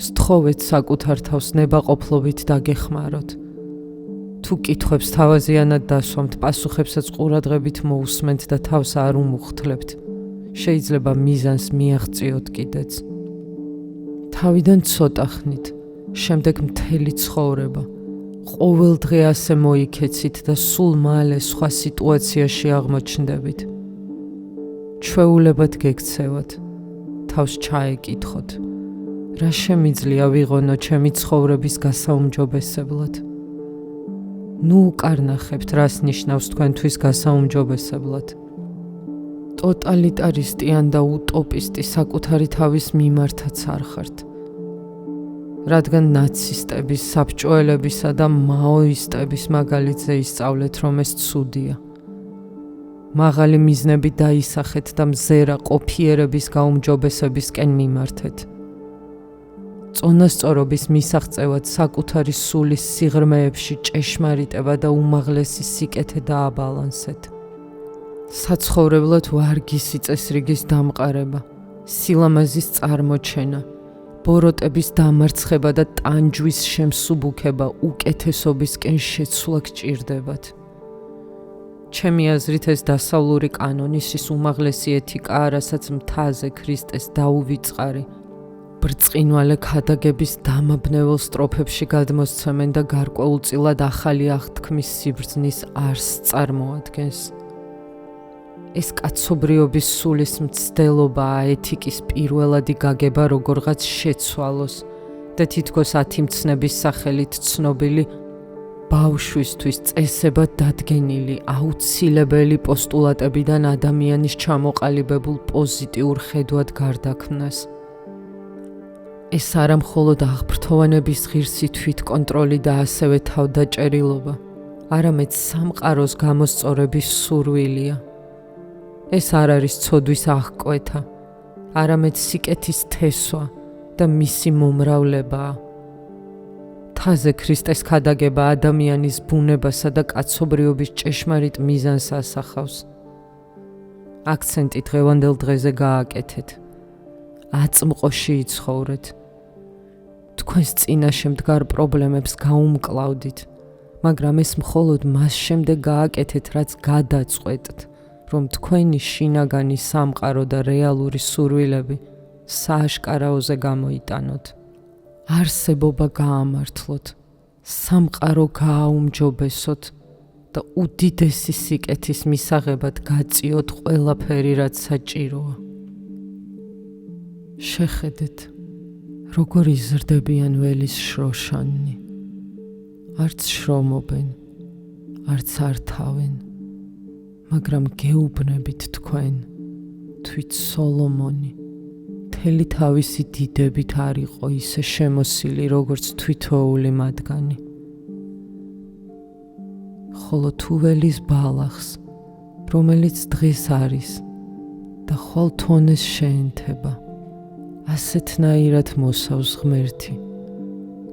სთხოვეთ საკუთარ თავს ნებაყოფლობით დაგეხმაროთ. თუ კითხვებს თავაზიანად დასვამთ, პასუხებსაც ყურადღებით მოусმენთ და თავს არ უმუხთლებთ, შეიძლება მიზანს მიაღწიოთ კიდეც. თავიდან ცოტა ხნით, შემდეგ მთელი ცხოვრება, ყოველდღე ასე მოიქეცით და სულ მალე სხვა სიტუაციაში აღმოჩნდებით. ჩვეულებად გექცევათ, თავს ჩაეკითხოთ, რა შემიძლია ვიღონო ჩემი ცხოვრების გასაუმჯობესებლად. ნუ უკარნახებთ, რას ნიშნავს თქვენთვის გასაუმჯობესებლად. ტოტალიტარისტიან და უტოპისტი საკუთარი თავის მიმართაც არ ხართ. რადგან ნაცისტების, საბჭოელებისა და მაოისტების მაგალითზე ისწავლეთ, რომ ეს ცუდია. მაღალი მიზნები დაისახეთ და მზერა ყოფიერების გაუმჯობესებისკენ მიმართეთ. წონასწორობის მისაღწევად საკუთარი სულის სიღრმეებში ჭეშმარიტება და უმაღლესი სიკეთე დააბალანსეთ. საცხოვრებლად ვარგისი წესრიგის დამყარება, სილამაზის წარმოჩენა, ბოროტების დამარცხება და ტანჯვის შემსუბუქება უკეთესობისკენ შეცვლა გჭირდებათ. ჩემი აზრით ეს დასავლური კანონის ის უმაღლესი ეთიკაა, რასაც მთაზე ქრისტეს დაუვიწყარი, ბრწყინვალე ქადაგების დამაბნეველ სტროფებში გადმოსცემენ და გარკვეულწილად ახალი აღთქმის სიბრძნის არსს წარმოადგენს. ეს კაცობრიობის სულის მცდელობაა ეთიკის პირველადი გაგება როგორღაც შეცვალოს და თითქოს 10 მცნების სახელით ცნობილი ბავშვისთვის წესებად დადგენილი აუცილებელი პოსტულატებიდან ადამიანის ჩამოყალიბებულ პოზიტიურ ხედვად გარდაქმნას. ეს არა მხოლოდ აღფრთოვანების ღირსი თვითკონტროლი და ასევე თავდაჭერილობა, არამედ სამყაროს გამოსწორების სურვილია. ეს არ არის ცოდვის აღკვეთა, არამედ სიკეთის თესვა და მისი მომრავლებაა. მთაზე ქრისტეს ქადაგება ადამიანის ბუნებასა და კაცობრიობის ჭეშმარიტ მიზანს ასახავს. აქცენტი დღევანდელ დღეზე გააკეთეთ. აწმყოში იცხოვრეთ. თქვენს წინაშე მდგარ პრობლემებს გაუმკლავდით, მაგრამ ეს მხოლოდ მას შემდეგ გააკეთეთ, რაც გადაწყვეტთ, რომ თქვენი შინაგანი სამყარო და რეალური სურვილები სააშკარაოზე გამოიტანოთ. არსებობა გაამართლოთ, სამყარო გააუმჯობესოთ და უდიდესი სიკეთის მისაღებად გაწიოთ ყველაფერი, რაც საჭიროა. შეხედეთ, როგორ იზრდებიან ველის შროშანი. არც შრომობენ, არც ართავენ, მაგრამ გეუბნებით თქვენ, თვით სოლომონი, მთელი თავისი დიდებით არ იყო ისე შემოსილი, როგორც თვითოული მათგანი. ხოლო თუველის ბალახს, რომელიც დღეს არის და ხვალ თონეს შეენთება, ასეთნაირად მოსავს ღმერთი,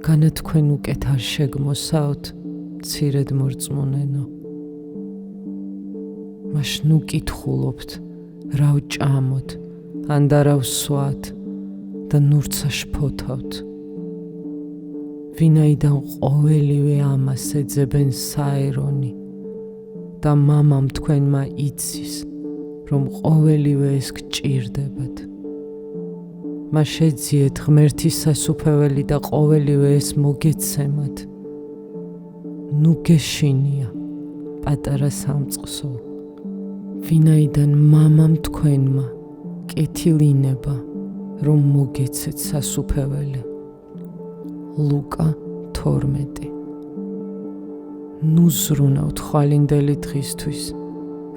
განა თქვენ უკეთ არ შეგმოსაოთ, მცირედ მორწმუნენო. მაშ ნუ კითხულობთ, რა ვჭამოთ, ან და რა ვსვათ და ნურცა შფოთავთ. ვინაიდან ყოველივე ამას ეძებენ საერონი და მამამ თქვენმა იცის, რომ ყოველივე ეს გჭირდებათ. მას შეძიეთ ღმერთის სასუფეველი და ყოველივე ეს მოგეცემათ. ნუ გეშინია, პატარა სამწყსო, ვინაიდან მამამ თქვენმა კეთილინება, რომ მოგეცეთ სასუფეველი. ლუკა 12. ნუ ზრუნავთ ხვალინდელი დღისთვის,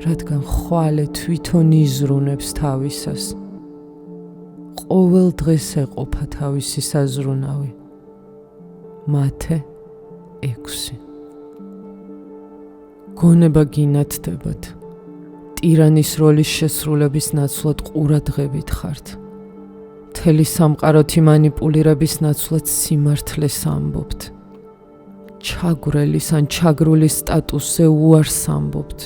რადგან ხვალე თვითონ იზრუნებს თავისას. ყოველ დღეს ეყოფა თავისი საზრუნავი. მათე 6. გონება გინათდებათ, ტირანის როლის შესრულების ნაცვლად ყურადღებით ხართ. მთელი სამყაროთი მანიპულირების ნაცვლად სიმართლეს ამბობთ. ჩაგვრელის ან ჩაგრულის სტატუსზე უარს ამბობთ.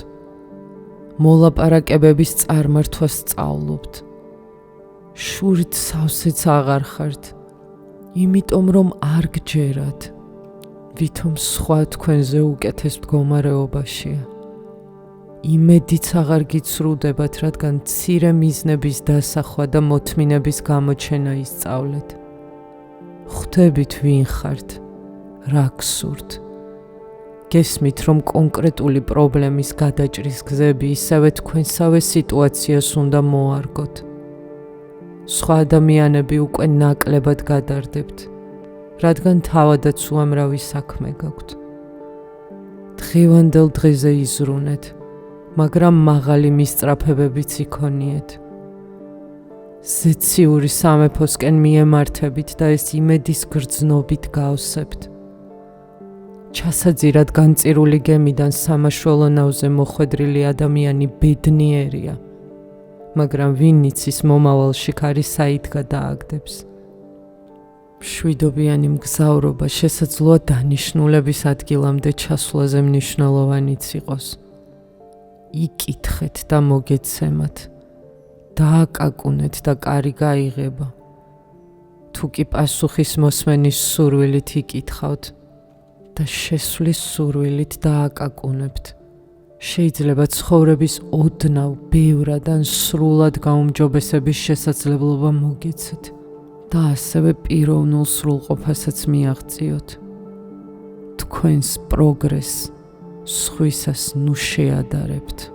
მოლაპარაკებების წარმართვას სწავლობთ. შურით სავსეც აღარ ხართ, იმიტომ რომ არ გჯერათ, ვითომ სხვა თქვენზე უკეთეს მდგომარეობაშია. იმედიც აღარ გიცრუდებათ, რადგან მცირე მიზნების დასახვა და მოთმინების გამოჩენა ისწავლეთ. ხვდებით ვინ ხართ, რა გსურთ. გესმით, რომ კონკრეტული პრობლემის გადაჭრის გზები ისევე თქვენსავე სიტუაციას უნდა მოარგოთ. სხვა ადამიანები უკვე ნაკლებად გადარდებთ, რადგან თავადაც უამრავი საქმე გაქვთ. დღევანდელ დღეზე იზრუნეთ, მაგრამ მაღალი მისწრაფებებიც იქონიეთ. ზეციური სამეფოსკენ მიემართებით და ეს იმედის გრძნობით გავსებთ. ჩასაძირად განწირული გემიდან სამაშველო ნავზე მოხვედრილი ადამიანი ბედნიერია, მაგრამ ვინ იცის მომავალში ქარისაით გადააგდებს. მშვიდობიანი მგზავრობა შესაძლოა დანიშნულების ადგილამდე ჩასვლაზე მნიშვნელოვანიც იყოს. იკითხეთ და მოგეცემათ, დააკაკუნეთ და კარი გაიღება. თუ კი პასუხის მოსმენის სურვილით იკითხავთ და შესვლის სურვილით დააკაკუნებთ, შეიძლება ცხოვრების ოდნავ ბევრად ან სრულად გაუმჯობესების შესაძლებლობა მოგეცეთ და ასევე პიროვნულ სრულყოფასაც მიაღწიოთ. თქვენს პროგრესს სხვისას ნუ შეადარებთ.